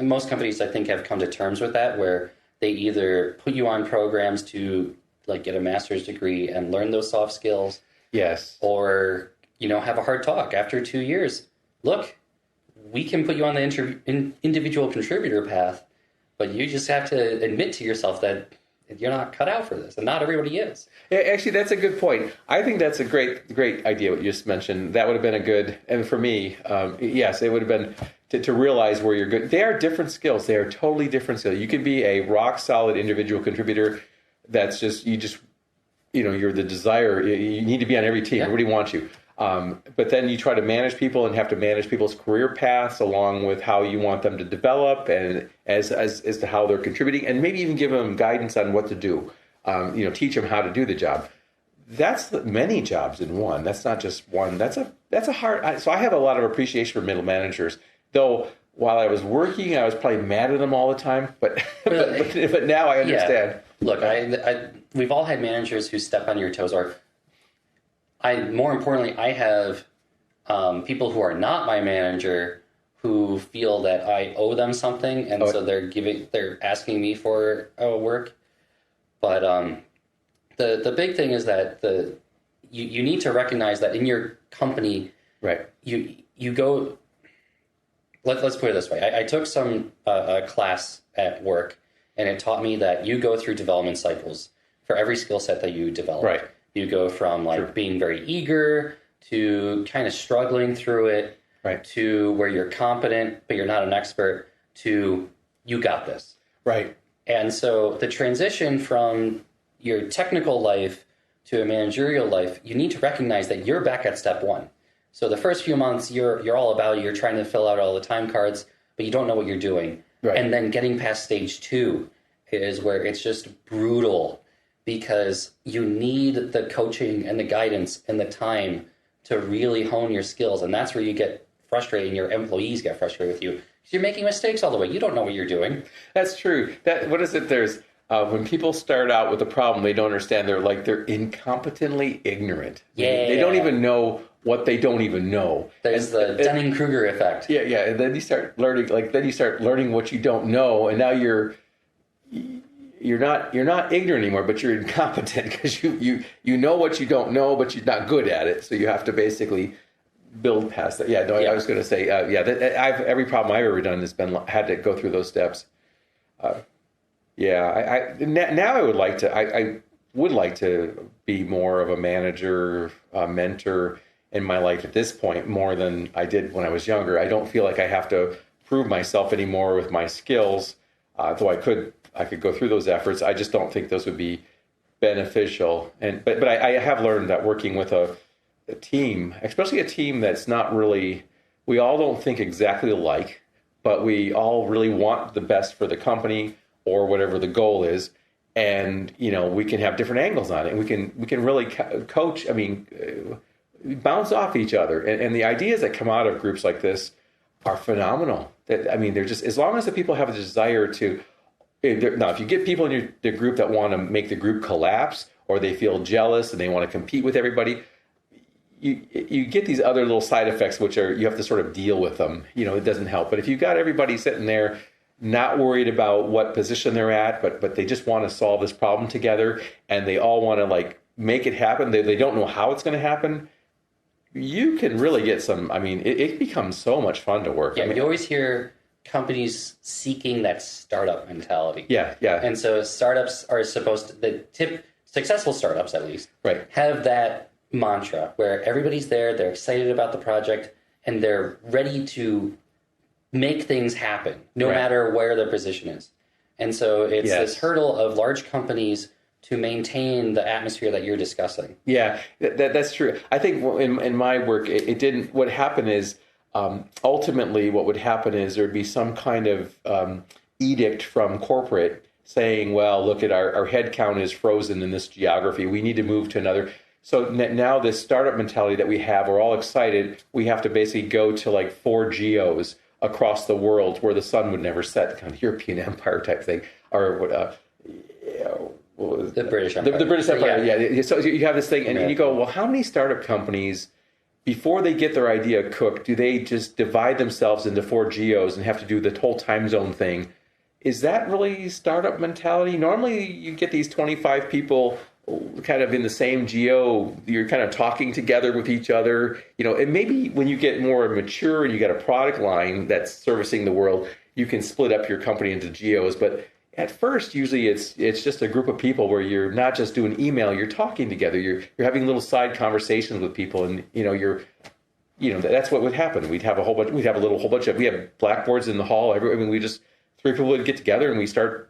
Most companies I think have come to terms with that, where they either put you on programs to get a master's degree and learn those soft skills. Yes. Or, have a hard talk after 2 years. Look, we can put you on the individual contributor path, but you just have to admit to yourself that you're not cut out for this, and not everybody is. Yeah, actually, that's a good point. I think that's a great idea what you just mentioned. That would have been a good, and for me, yes, it would have been to realize where you're good. They are different skills. They are totally different skills. You can be a rock solid individual contributor. That's you're the desire. You need to be on every team. Everybody wants you. But then you try to manage people and have to manage people's career paths along with how you want them to develop, and as to how they're contributing, and maybe even give them guidance on what to do. Teach them how to do the job. That's many jobs in one. That's not just one. That's a hard. So I have a lot of appreciation for middle managers. Though while I was working, I was probably mad at them all the time. But but now I understand. Yeah. Look, we've all had managers who step on your toes, or more importantly, I have people who are not my manager who feel that I owe them something, and so they're asking me for work. But the big thing is that you need to recognize that in your company, right? You go. Let's put it this way. I took some class at work, and it taught me that you go through development cycles for every skill set that you develop. Right. You go from being very eager to kind of struggling through it, right, to where you're competent but you're not an expert, to you got this. Right. And so the transition from your technical life to a managerial life, you need to recognize that you're back at step one. So the first few months, you're all about it. You're trying to fill out all the time cards, but you don't know what you're doing. Right. And then getting past stage 2 is where it's just brutal, because you need the coaching and the guidance and the time to really hone your skills. And that's where you get frustrated, and your employees get frustrated with you, because you're making mistakes all the way. You don't know what you're doing. That's true. What is it? There's when people start out with a problem they don't understand, they're incompetently ignorant. They don't even know what they don't even know. There's the Dunning-Kruger effect. Yeah. And then you start learning, what you don't know, and now you're not ignorant anymore, but you're incompetent, because you know what you don't know, but you're not good at it. So you have to basically build past that. I was going to say, every problem I've ever done has had to go through those steps. Now I would like to be more of a manager, mentor in my life at this point, more than I did when I was younger. I don't feel like I have to prove myself anymore with my skills, though I could go through those efforts. I just don't think those would be beneficial. But I have learned that working with a team, especially a team that's not really, we all don't think exactly alike, but we all really want the best for the company or whatever the goal is. And, we can have different angles on it, and we can really coach, bounce off each other. And the ideas that come out of groups like this are phenomenal. They're just, as long as the people have a desire to, now, if you get people in the group that want to make the group collapse, or they feel jealous and they want to compete with everybody, you get these other little side effects, which are, you have to sort of deal with them. It doesn't help. But if you've got everybody sitting there not worried about what position they're at, but they just want to solve this problem together, and they all want to like make it happen. They don't know how it's going to happen. You can really get some. I mean, it becomes so much fun to work. Yeah, I mean, you always hear companies seeking that startup mentality. yeah. And so startups are supposed to, successful startups at least, Right. have that mantra where everybody's there, they're excited about the project, and they're ready to make things happen, no Right. matter where their position is. And so it's Yes. this hurdle of large companies to maintain the atmosphere that you're discussing. Yeah, that's true. I think in my work, it didn't. What happened is ultimately what would happen is there'd be some kind of edict from corporate saying, well, look at our head count is frozen in this geography. We need to move to another. So now this startup mentality that we have, we're all excited. We have to basically go to like 4 geos across the world where the sun would never set, kind of European Empire type thing, or The British Empire. The British Empire, Yeah. yeah. So you have this thing, and you go, well, how many startup companies, before they get their idea cooked, do they just divide themselves into 4 geos and have to do the whole time zone thing? Is that really startup mentality? Normally, you get these 25 people kind of in the same geo. You're kind of talking together with each other, and maybe when you get more mature and you got a product line that's servicing the world, you can split up your company into geos. But at first, usually it's just a group of people where you're not just doing email, you're talking together. You're having little side conversations with people, and that's what would happen. We'd have a whole bunch. We have blackboards in the hall. We just 3 people would get together and we start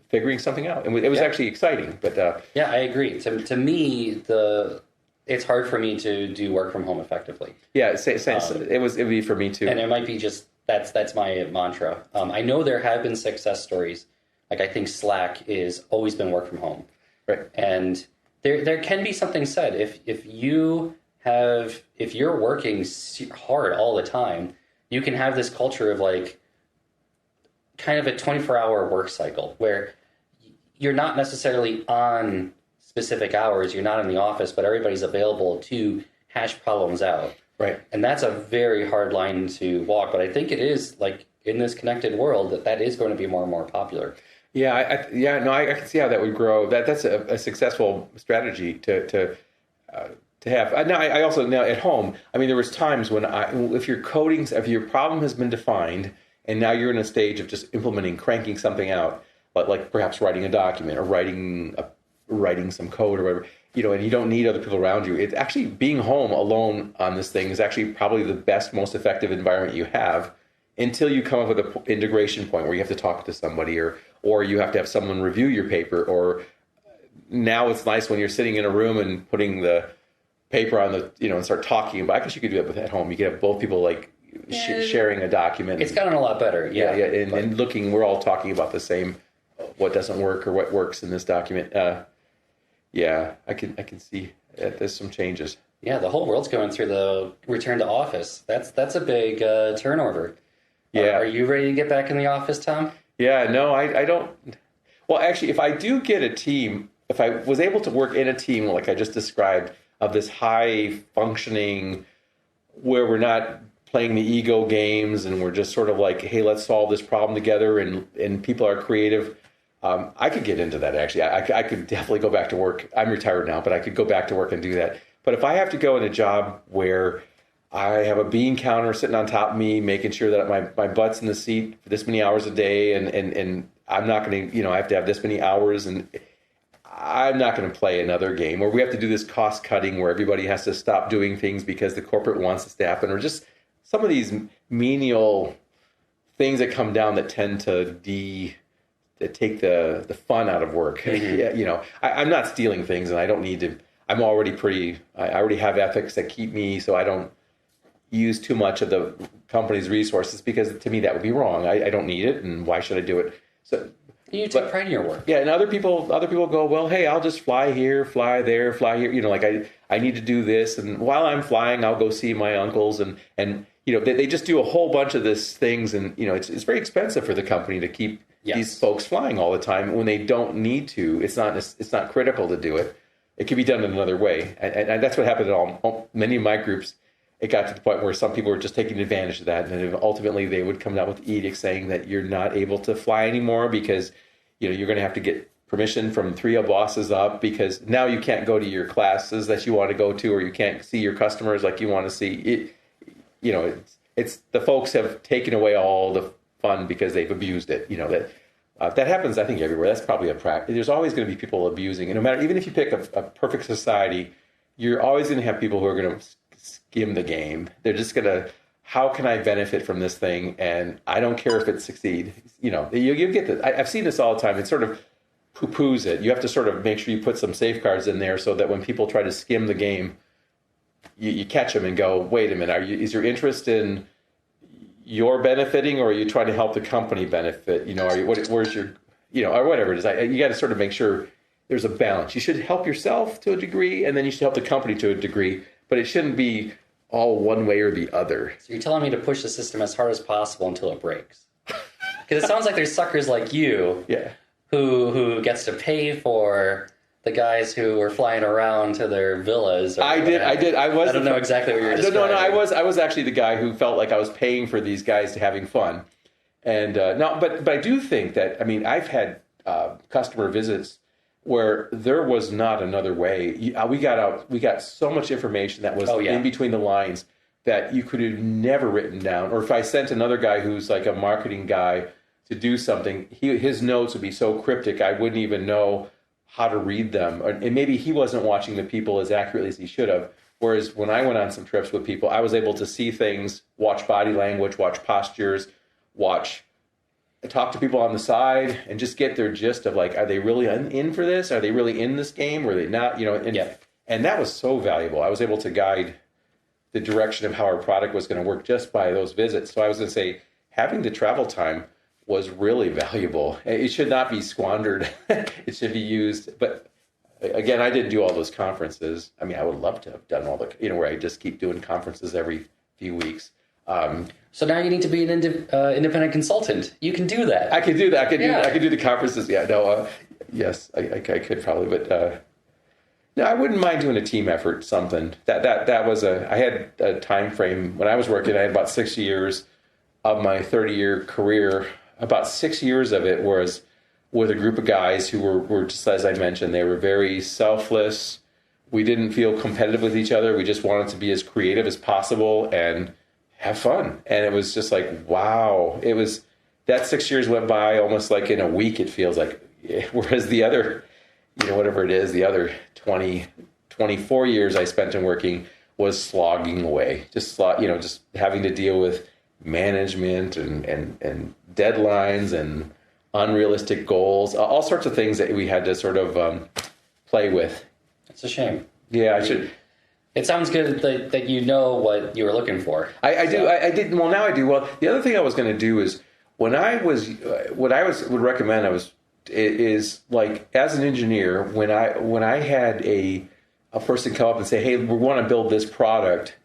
figuring something out, and it was actually exciting. But yeah, I agree. To me, it's hard for me to do work from home effectively. Yeah, it would be for me too. And it might be just that's my mantra. I know there have been success stories. Like I think Slack is always been work from home, Right. and there can be something said if you're working hard all the time, you can have this culture of like kind of a 24-hour work cycle where you're not necessarily on specific hours, you're not in the office, but everybody's available to hash problems out. Right. And that's a very hard line to walk, but I think it is like in this connected world that is going to be more and more popular. Yeah, I can see how that would grow. That's a successful strategy to have. Now, I also now at home. I mean, there was times when if your problem has been defined, and now you're in a stage of just cranking something out, like perhaps writing a document or writing some code or whatever, and you don't need other people around you. It's actually being home alone on this thing is actually probably the best, most effective environment you have until you come up with an integration point where you have to talk to somebody or you have to have someone review your paper. Or now it's nice when you're sitting in a room and putting the paper on and start talking about. I guess you could do that at home. You could have both people sharing a document. It's gotten a lot better. Yeah. And looking, we're all talking about the same, what doesn't work or what works in this document. I can see there's some changes. Yeah, the whole world's going through the return to office. That's a big turnover. Yeah. Are you ready to get back in the office, Tom? Yeah, no, I don't. Well, actually, if I do get a team, if I was able to work in a team like I just described, of this high functioning, where we're not playing the ego games and we're just sort of like, hey, let's solve this problem together, and people are creative, I could get into that, actually. I could definitely go back to work. I'm retired now, but I could go back to work and do that. But if I have to go in a job where I have a bean counter sitting on top of me, making sure that my butt's in the seat for this many hours a day, and I'm not going to, I have to have this many hours, and I'm not going to play another game where we have to do this cost cutting where everybody has to stop doing things because the corporate wants this to happen, or just some of these menial things that come down that tend to take the fun out of work. Mm-hmm. I'm not stealing things, and I don't need to. I already have ethics that keep me, so I don't use too much of the company's resources, because to me that would be wrong. I don't need it, and why should I do it? So you take pride in your work. Yeah, and other people go, well, hey, I'll just fly here, fly there, fly here. Like I need to do this, and while I'm flying, I'll go see my uncles, and they just do a whole bunch of these things, and it's very expensive for the company to keep these folks flying all the time when they don't need to. It's not critical to do it. It can be done in another way, and that's what happened at many of my groups. it got to the point where some people were just taking advantage of that. And then ultimately they would come down with edicts saying that you're not able to fly anymore because, you're going to have to get permission from 3 bosses up, because now you can't go to your classes that you want to go to, or you can't see your customers like you want to see. It's the folks have taken away all the fun because they've abused it. That happens, I think, everywhere. That's probably a practice. There's always going to be people abusing. And no matter, even if you pick a perfect society, you're always going to have people who are going to skim the game. They're just going to, how can I benefit from this thing? And I don't care if it succeeds. You get this. I've seen this all the time. It sort of poo-poos it. You have to sort of make sure you put some safeguards in there so that when people try to skim the game, you catch them and go, wait a minute, is your interest in your benefiting, or are you trying to help the company benefit? Where's your, or whatever it is. You got to sort of make sure there's a balance. You should help yourself to a degree, and then you should help the company to a degree, but it shouldn't be all one way or the other. So you're telling me to push the system as hard as possible until it breaks? Because it sounds like there's suckers like you, who gets to pay for the guys who were flying around to their villas. I did. I don't know exactly what you were describing. No. I was actually the guy who felt like I was paying for these guys to having fun, and but I do think that, I've had customer visits where there was not another way. We got so much information that was in between the lines that you could have never written down. Or if I sent another guy who's like a marketing guy to do something, his notes would be so cryptic I wouldn't even know how to read them. And maybe he wasn't watching the people as accurately as he should have. Whereas when I went on some trips with people, I was able to see things, watch body language, watch postures, talk to people on the side, and just get their gist of like, are they really in for this? Are they really in this game? Or are they not? And that was so valuable. I was able to guide the direction of how our product was going to work just by those visits. So I was going to say, having the travel time was really valuable. It should not be squandered. It should be used. But again, I didn't do all those conferences. I would love to have done all the, where I just keep doing conferences every few weeks. So now you need to be an independent consultant. You can do that. I could do that. I could do the conferences. Yeah, no, yes, I could probably, but no, I wouldn't mind doing a team effort. Something that was I had a time frame when I was working. I had about 6 years of my 30-year career. About 6 years of it was with a group of guys who were just, as I mentioned, they were very selfless. We didn't feel competitive with each other. We just wanted to be as creative as possible and have fun. And it was just like, wow. It was, that 6 years went by almost like in a week, it feels like. Whereas the other, whatever it is, the other 24 years I spent in working was slogging away. Just having to deal with management and deadlines and unrealistic goals, all sorts of things that we had to sort of play with. It's a shame. Yeah, I should. It sounds good that you know what you were looking for. I do. I did. Well, now I do. Well, the other thing I was going to do is would recommend is like, as an engineer, when I had a person come up and say, hey, we want to build this product,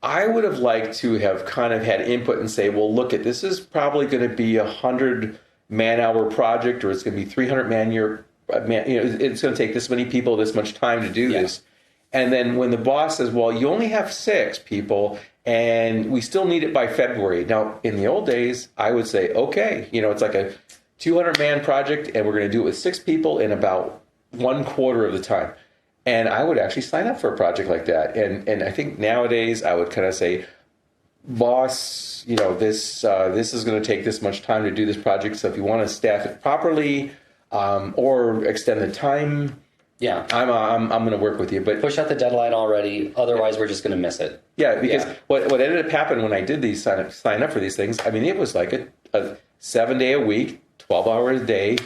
I would have liked to have kind of had input and say, well, look, this is probably going to be 100 man-hour project, or it's going to be 300 man-year. It's going to take this many people, this much time to do this. And then when the boss says, well, you only have 6 people and we still need it by February. Now, in the old days, I would say, okay, it's like a 200-man project and we're going to do it with 6 people in about 1/4 of the time. And I would actually sign up for a project like that. And I think nowadays I would kind of say, boss, this is going to take this much time to do this project. So if you want to staff it properly or extend the time, I'm going to work with you. But push out the deadline already. Otherwise, we're just going to miss it. Yeah, because what ended up happening when I did these sign up for these things, it was like a 7-day a week, 12 hours a day.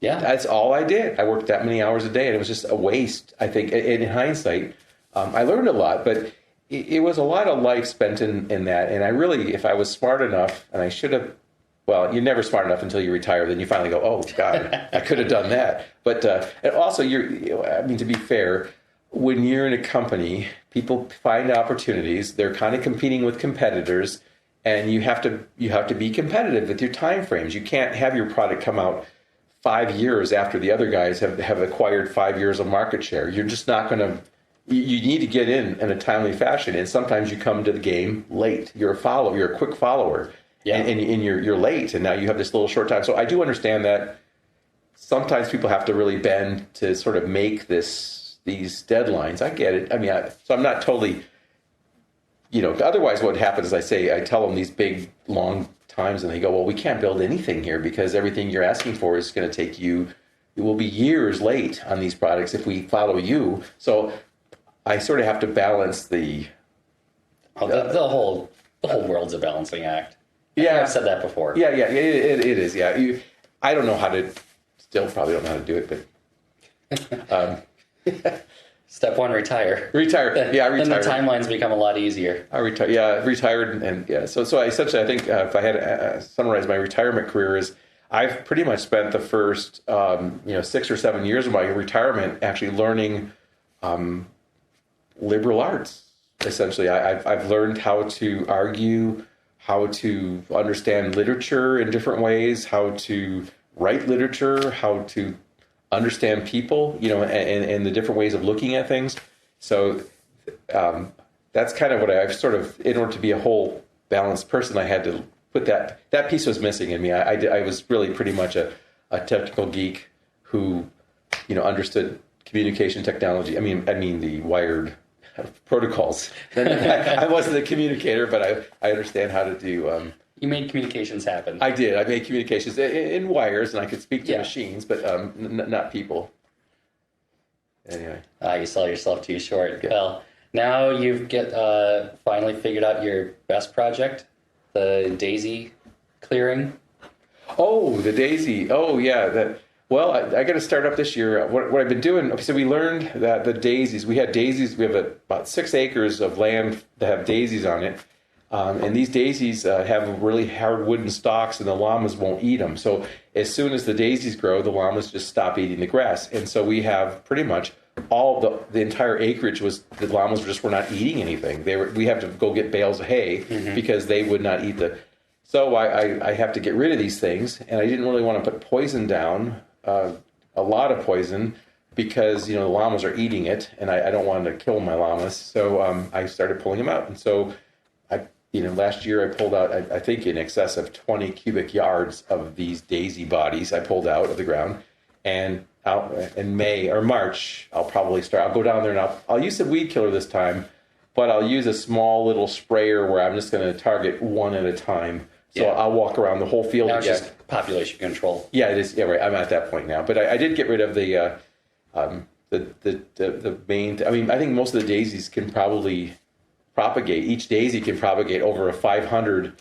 Yeah, that's all I did. I worked that many hours a day, and it was just a waste. I think, in hindsight, I learned a lot, but it was a lot of life spent in that. And I really, if I was smart enough, and I should have. Well, you're never smart enough until you retire. Then you finally go, oh, God, I could have done that. But and also, to be fair, when you're in a company, people find opportunities. They're kind of competing with competitors, and you have to be competitive with your time frames. You can't have your product come out 5 years after the other guys have acquired 5 years of market share. You're just not going to, you need to get in a timely fashion, and sometimes you come to the game late. You're a follower. You're a quick follower, and you're late, and now you have this little short time. So I do understand that sometimes people have to really bend to sort of make these deadlines. I get it. I mean, so I'm not totally, otherwise what happens is I tell them these big, long times, and they go, well, we can't build anything here because everything you're asking for is going to take you, it will be years late on these products if we follow you. So I sort of have to balance the whole world's a balancing act. Yeah, I've said that before. Yeah, it is. Yeah, I don't know how to. Still, probably don't know how to do it, but Step one: retire. Retire. Yeah, I retired. Then the timelines become a lot easier. I retired. Yeah, retired, and yeah. So I essentially, I think if I had to summarize my retirement career, is I've pretty much spent the first 6 or 7 years of my retirement actually learning liberal arts. Essentially, I've learned how to argue, how to understand literature in different ways, how to write literature, how to understand people, and the different ways of looking at things. So that's kind of what I've sort of, in order to be a whole balanced person, I had to put that piece was missing in me. I was really pretty much a technical geek who, understood communication technology. I mean the wired protocols. I wasn't a communicator, but I understand how to do. You made communications happen. I did. I made communications in wires, and I could speak to machines, but not people. Anyway. You sell yourself too short. Yeah. Well, now you've finally figured out your best project, the daisy clearing. Oh, the daisy. Oh, yeah. Well, I got to start up this year. What I've been doing, so we learned that the daisies, we have about 6 acres of land that have daisies on it. And these daisies have really hard wooden stalks, and the llamas won't eat them. So as soon as the daisies grow, the llamas just stop eating the grass. And so we have pretty much all the entire acreage the llamas just were not eating anything. We have to go get bales of hay because they would not eat So I have to get rid of these things, and I didn't really want to put poison down, a lot of poison, because the llamas are eating it, and I don't want to kill my llamas. So I started pulling them out, and so last year I pulled out, I think, in excess of 20 cubic yards of these daisy bodies I pulled out of the ground. And out in May or March, I'll probably start. I'll go down there and I'll use a weed killer this time, but I'll use a small little sprayer where I'm just going to target one at a time. So I'll walk around the whole field. Now it's just population control. Yeah, it is. Yeah, right. I'm at that point now. But I did get rid of the main. I think most of the daisies can probably propagate. Each daisy can propagate over 500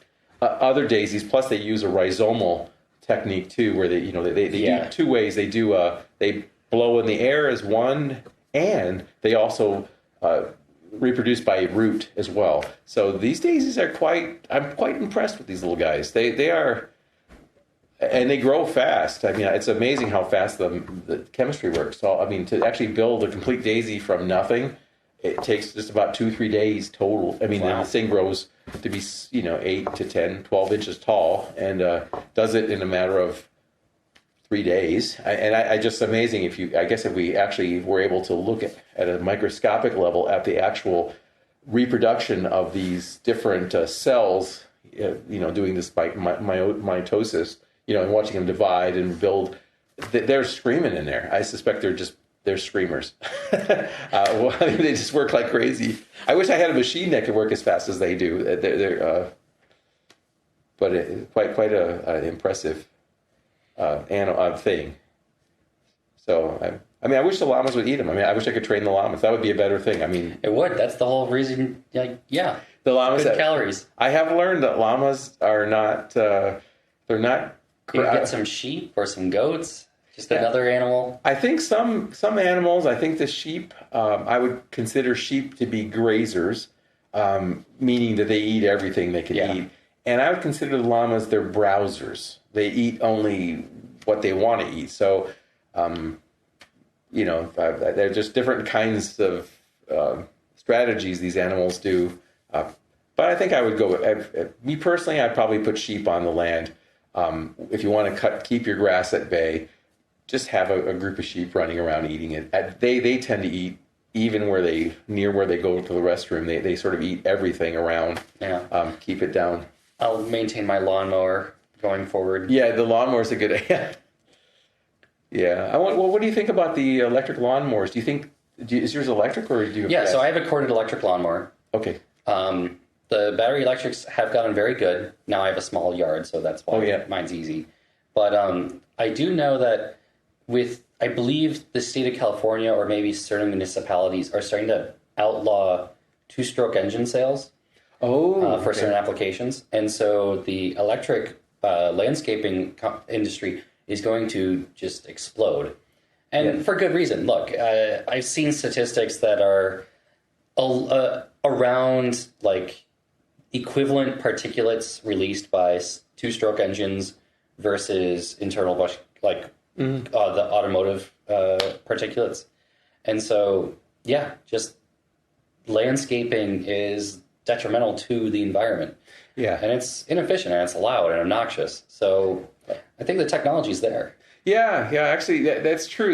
other daisies. Plus, they use a rhizomal technique too, where they do 2 ways. They do they blow in the air as one, and they also reproduce by root as well. So these daisies are I'm quite impressed with these little guys. They are, and they grow fast. It's amazing how fast the chemistry works. So to actually build a complete daisy from nothing, it takes just about 2-3 days total. Wow. The thing grows to be 8 to 10, 12 inches tall, and does it in a matter of 3 days. I just amazing if we actually were able to look at a microscopic level at the actual reproduction of these different cells, doing this mitosis, and watching them divide and build. They're screaming in there. I suspect they're screamers. They just work like crazy. I wish I had a machine that could work as fast as they do. But quite a impressive thing. So I wish the llamas would eat them. I wish I could train the llamas. That would be a better thing. It would. That's the whole reason. The llamas. Good calories. I have learned that llamas are not. They're not. You get some sheep or some goats. Just another animal. I think some animals. I think the sheep. I would consider sheep to be grazers, meaning that they eat everything they can eat. And I would consider the llamas, they're browsers. They eat only what they want to eat. So, they're just different kinds of strategies these animals do. But I think I would go with, me personally, I'd probably put sheep on the land. If you want to keep your grass at bay, just have a group of sheep running around eating it. They tend to eat even near where they go to the restroom, they sort of eat everything around. Yeah. Keep it down. I'll maintain my lawnmower going forward. Yeah, the lawnmower's a good idea. Yeah. What do you think about the electric lawnmowers? Do you think, is yours electric or do you have gas? So I have a corded electric lawnmower. Okay. The battery electrics have gotten very good. Now I have a small yard, so that's why mine's easy. But I do know that I believe the state of California or maybe certain municipalities are starting to outlaw two-stroke engine sales for certain applications. And so the electric landscaping industry is going to just explode. And for good reason. Look, I've seen statistics that are around like equivalent particulates released by two-stroke engines versus internal the automotive particulates. And so, just landscaping is detrimental to the environment. Yeah. And it's inefficient and it's loud and obnoxious. So I think the technology's there. Yeah, actually, that's true.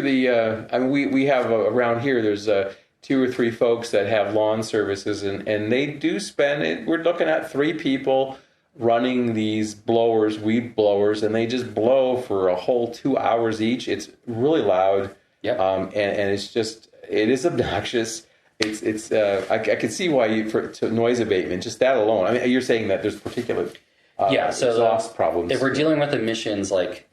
I mean, we have around here, there's 2 or 3 folks that have lawn services, and they do spend it. We're looking at 3 people running these weed blowers, and they just blow for a whole 2 hours each. It's really loud. Yep. And it is obnoxious. I can see why to noise abatement, just that alone. I mean, you're saying that there's particulate exhaust problems. If we're dealing with emissions, like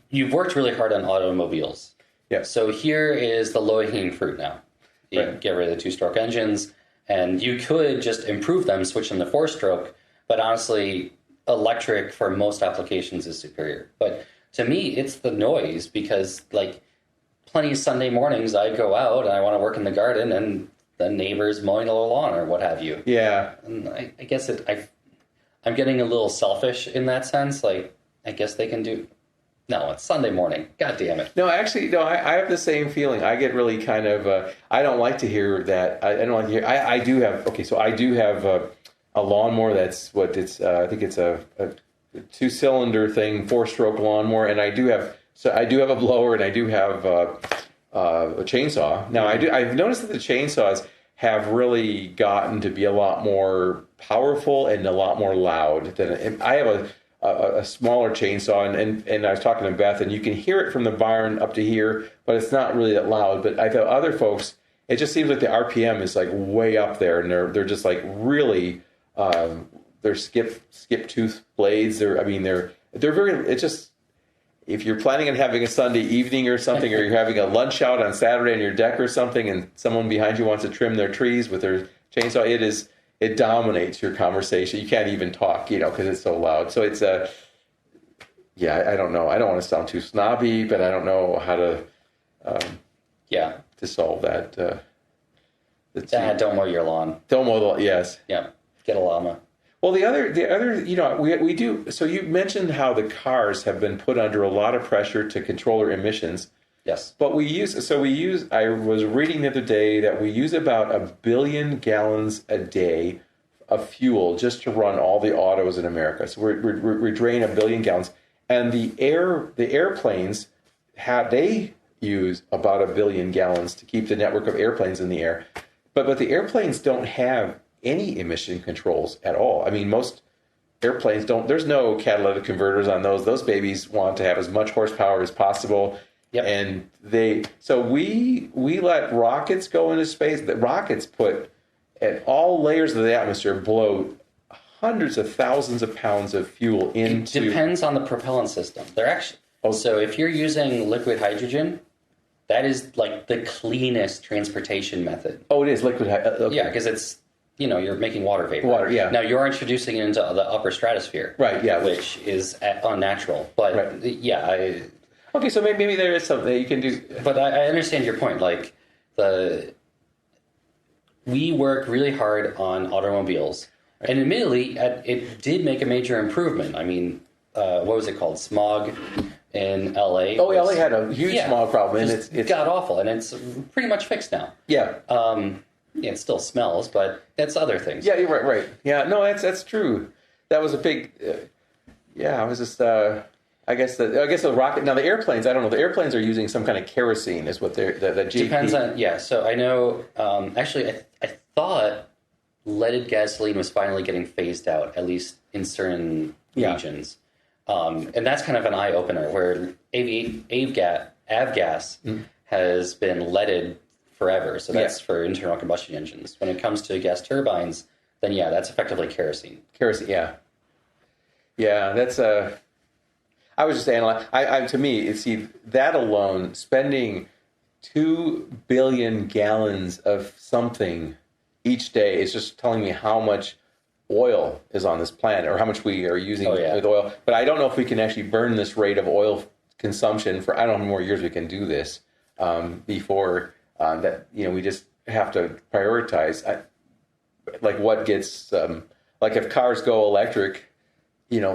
you've worked really hard on automobiles. Yeah. So here is the low-hanging fruit now. You get rid of the two-stroke engines, and you could just improve them, switch them to 4-stroke. But honestly, electric for most applications is superior. But to me, it's the noise because, like, plenty of Sunday mornings I go out and I want to work in the garden, and the neighbor's mowing the lawn or what have you. Yeah. And I guess I'm getting a little selfish in that sense. Like, I guess they can do. No, it's Sunday morning. God damn it. No, actually, no. I have the same feeling. I get really kind of. I don't like to hear that. I don't like to hear. I do have. Okay, so I do have a lawnmower. That's what it's. I think it's a 2-cylinder thing, 4-stroke lawnmower, and I do have. So I do have a blower, and I do have a chainsaw. Now I've noticed that the chainsaws have really gotten to be a lot more powerful and a lot more loud than I have a smaller chainsaw, and I was talking to Beth, and you can hear it from the barn up to here, but it's not really that loud. But I thought other folks, it just seems like the RPM is like way up there, and they're just like really they're skip tooth blades. They're very. It's just if you're planning on having a Sunday evening or something, or you're having a lunch out on Saturday on your deck or something, and someone behind you wants to trim their trees with their chainsaw, it dominates your conversation. You can't even talk, because it's so loud. So it's I don't know. I don't want to sound too snobby, but I don't know how to to solve that. Don't mow your lawn. Don't mow the lawn. Yes. Yeah. Get a llama. Well, the other, we do. So you mentioned how the cars have been put under a lot of pressure to control their emissions. Yes. But I was reading the other day that we use about 1 billion gallons a day of fuel just to run all the autos in America. So we drain 1 billion gallons. And the airplanes they use about 1 billion gallons to keep the network of airplanes in the air. But the airplanes don't have any emission controls at all. I mean, most airplanes don't. There's no catalytic converters on those. Those babies want to have as much horsepower as possible. Yep. And we let rockets go into space. The rockets put at all layers of the atmosphere blow hundreds of thousands of pounds of fuel into. It depends on the propellant system. They're actually so if you're using liquid hydrogen, that is like the cleanest transportation method. Oh, it is liquid hydrogen. Okay. Yeah, because it's you're making water vapor. Water, yeah. Now you're introducing it into the upper stratosphere. Right. Yeah. Which is unnatural. But Okay, so maybe there is something that you can do. But I understand your point. Like we work really hard on automobiles, and admittedly, it did make a major improvement. I mean, what was it called? Smog in LA. Oh, LA had a huge smog problem, and it's god awful, and it's pretty much fixed now. Yeah. It still smells, but that's other things. Yeah, you're right. Yeah, no, that's true. That was a big. I was just. I guess the rocket. Now the airplanes, I don't know. The airplanes are using some kind of kerosene, is what they're the GP. Depends on, yeah. So I know, actually, I thought leaded gasoline was finally getting phased out, at least in certain regions. And that's kind of an eye opener where avgas has been leaded forever. So that's for internal combustion engines. When it comes to gas turbines, then that's effectively kerosene. Kerosene, yeah. Yeah, that's I was just analyzing. To me, see that alone, spending 2 billion gallons of something each day is just telling me how much oil is on this planet, or how much we are using with oil. But I don't know if we can actually burn this rate of oil consumption for, I don't know how many more years we can do this before that. We just have to prioritize. Like what gets like if cars go electric.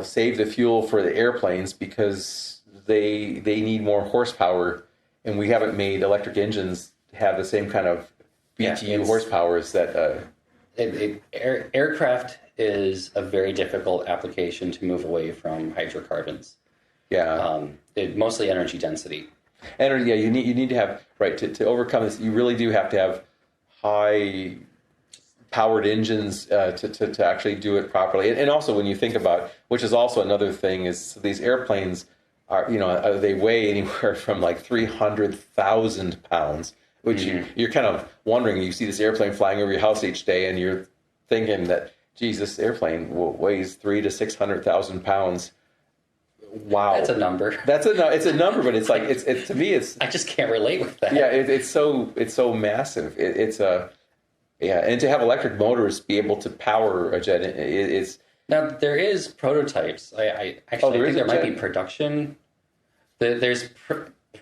Save the fuel for the airplanes because they need more horsepower, and we haven't made electric engines have the same kind of BTU horsepower as that. Aircraft is a very difficult application to move away from hydrocarbons. Yeah, mostly energy density. Energy, you need to have to overcome this. You really do have to have high powered engines to actually do it properly. And also when you think about, which is also another thing, is these airplanes are, they weigh anywhere from like 300,000 pounds, which you're kind of wondering, you see this airplane flying over your house each day and you're thinking that, geez, this airplane weighs 300,000 to 600,000 pounds. Wow. That's a number. It's a number, but it's like, it's to me, it's, I just can't relate with that. Yeah. It's so massive. It's a, yeah, and to have electric motors be able to power a jet, it's... Now, there is prototypes. I think there might be production. There's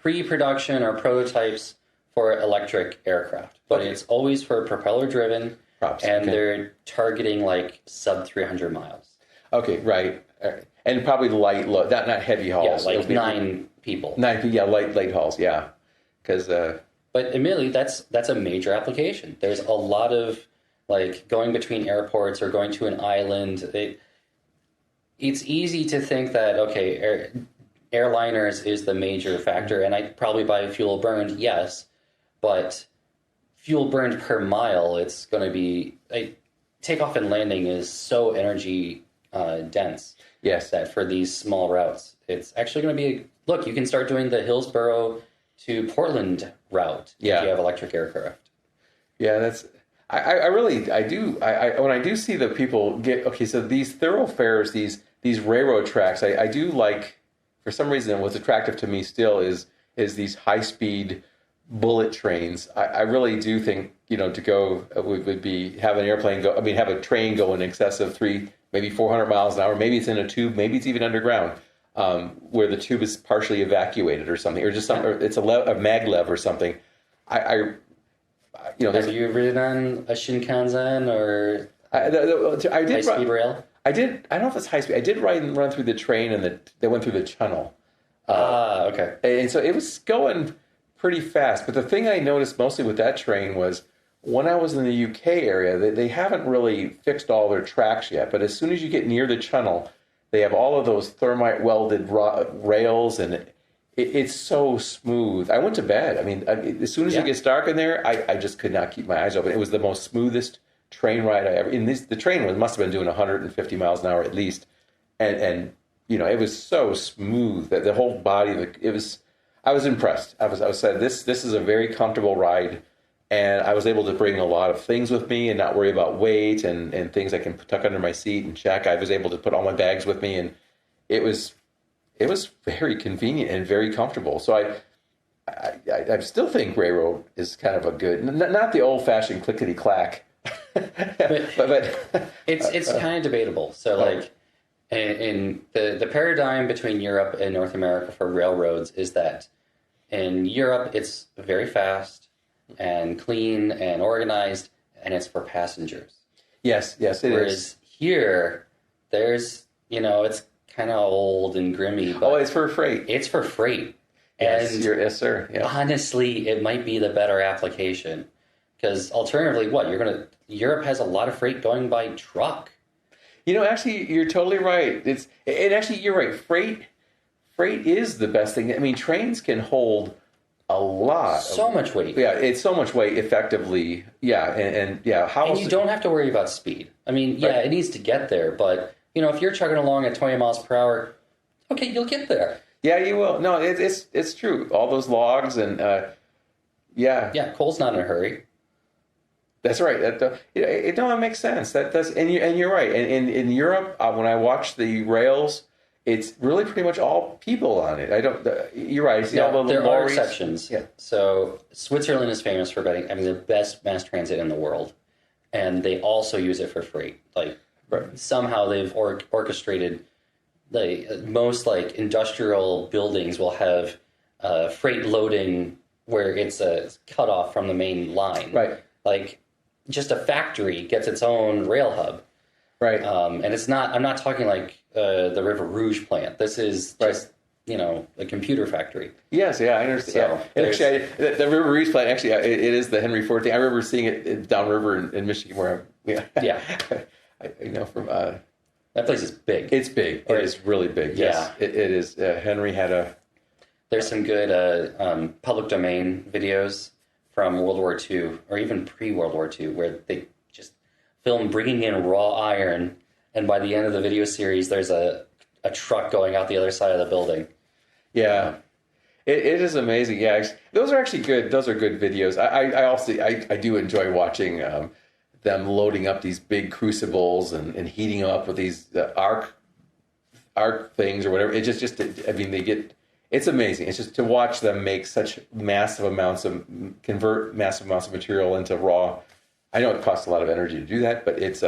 pre-production or prototypes for electric aircraft, but it's always for propeller-driven, they're targeting like sub-300 miles. Okay, right. And probably light, not heavy hauls. Yeah, like 9 people. 9 people, yeah, light hauls, yeah. Because... But admittedly, that's a major application. There's a lot of like going between airports or going to an island. It's easy to think that airliners is the major factor, and I'd probably buy fuel burned, yes, but fuel burned per mile, it's going to be takeoff and landing is so energy dense. Yes, that for these small routes, it's actually going to be look. You can start doing the Hillsborough to Portland route if you have electric aircraft. Yeah, that's when I do see the people get so these thoroughfares, these railroad tracks, I do like, for some reason what's attractive to me still is these high speed bullet trains. I really do think to go would be have an airplane go. I mean, have a train go in excess of 300, maybe 400 miles an hour. Maybe it's in a tube. Maybe it's even underground. Where the tube is partially evacuated or something, or just something, or it's a maglev or something. Have you ridden on a Shinkansen or high-speed rail? I did. I don't know if it's high speed. I did run through the train and they went through the tunnel. Okay. And so it was going pretty fast. But the thing I noticed mostly with that train was when I was in the UK area, they haven't really fixed all their tracks yet. But as soon as you get near the tunnel, they have all of those thermite welded rails, and it's so smooth. I went to bed. I mean, as soon as it gets dark in there, I just could not keep my eyes open. It was the most smoothest train ride I ever. The train must have been doing 150 miles an hour at least, and it was so smooth that the whole body. I was impressed. I was said this is a very comfortable ride. And I was able to bring a lot of things with me and not worry about weight and things I can tuck under my seat and check. I was able to put all my bags with me, and it was very convenient and very comfortable. So I still think railroad is kind of a good, not the old fashioned clickety clack, but it's kind of debatable. So like in the paradigm between Europe and North America for railroads is that in Europe it's very fast and clean and organized, and it's for passengers. Yes, it Whereas is. here, there's, it's kind of old and grimy. But it's for freight. It's for freight. Yes, yes, sir. Yeah. Honestly, it might be the better application. Because alternatively, Europe has a lot of freight going by truck. Actually, you're totally right. Actually, you're right. freight is the best thing. I mean, trains can hold a lot. So much weight. Yeah, it's so much weight effectively. Yeah, and yeah, how And else you don't have to worry about speed. I mean, yeah, it needs to get there, but if you're chugging along at 20 miles per hour, okay, you'll get there. Yeah, you will. No, it's true. All those logs and yeah. Yeah, coal's not in a hurry. That's right. It makes sense. That does, and you're right. And in Europe, when I watch the rails, it's really pretty much all people on it. You're right. I see all the There are lorries. exceptions. Yeah. So Switzerland is famous for having the best mass transit in the world, and they also use it for freight. Like somehow they've orchestrated the most industrial buildings will have freight loading where it's cut off from the main line. Right. Like just a factory gets its own rail hub. Right. And it's not. I'm not talking like the River Rouge plant. This is just a computer factory. Yes. Yeah. I understand. So, yeah. And actually, the River Rouge plant. Actually, it is the Henry Ford thing. I remember seeing it downriver in Michigan, where I from. That place is big. It's big. It is really big. Yes. Yeah. It is. Henry had a. There's some good public domain videos from World War II or even pre-World War II where they just film bringing in raw iron, and by the end of the video series, there's a truck going out the other side of the building. Yeah, it is amazing. Yeah, those are actually good. Those are good videos. I do enjoy watching them loading up these big crucibles and heating them up with these arc things or whatever. It just I mean they get. It's amazing. It's just to watch them make such convert massive amounts of material into raw. I know it costs a lot of energy to do that, but it's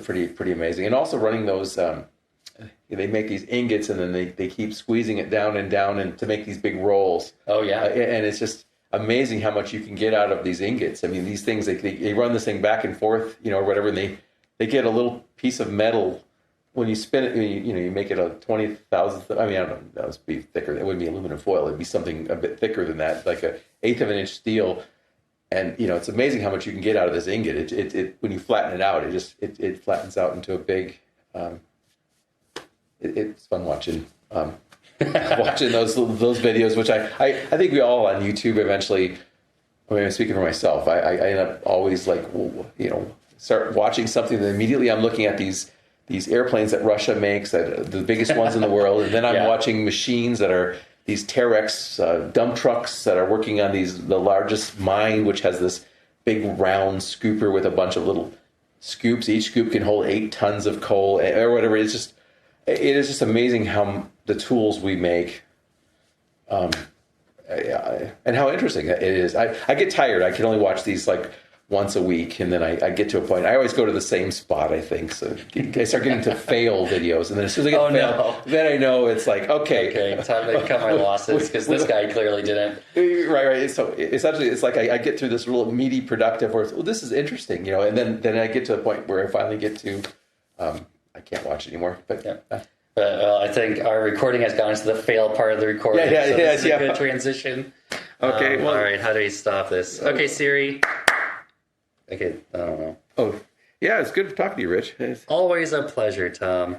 pretty amazing. And also running those, they make these ingots and then they keep squeezing it down and to make these big rolls. Oh yeah, and it's just amazing how much you can get out of these ingots. I mean, these things they run this thing back and forth, or whatever, and they get a little piece of metal. When you spin it, you make it a 20,000th. I mean, I don't know. That would be thicker. It wouldn't be aluminum foil. It'd be something a bit thicker than that, like an eighth of an inch steel. And it's amazing how much you can get out of this ingot. It when you flatten it out, it flattens out into a big. It's fun watching watching those videos, which I think we all on YouTube eventually. I mean, I'm speaking for myself. I end up always start watching something, and immediately I'm looking at these airplanes that Russia makes, that the biggest ones in the world, and then I'm watching machines that are these Terex dump trucks that are working on the largest mine, which has this big round scooper with a bunch of little scoops. Each scoop can hold 8 tons of coal or whatever. It is just amazing how the tools we make, and how interesting it is. I get tired. I can only watch these once a week, and then I get to a point. I always go to the same spot, I think. So I start getting to fail videos, and then as soon as I get fail, then I know it's okay, time to cut my losses because this guy clearly didn't. Right. So essentially, it's like I get through this real meaty, productive, where this is interesting, and then I get to a point where I finally get to, I can't watch anymore. But I think our recording has gone into the fail part of the recording. So this is a good transition. Okay. All right. How do we stop this? Okay, Siri. Okay, I don't know. Oh, yeah, it's good talking to you, Rich. Always a pleasure, Tom.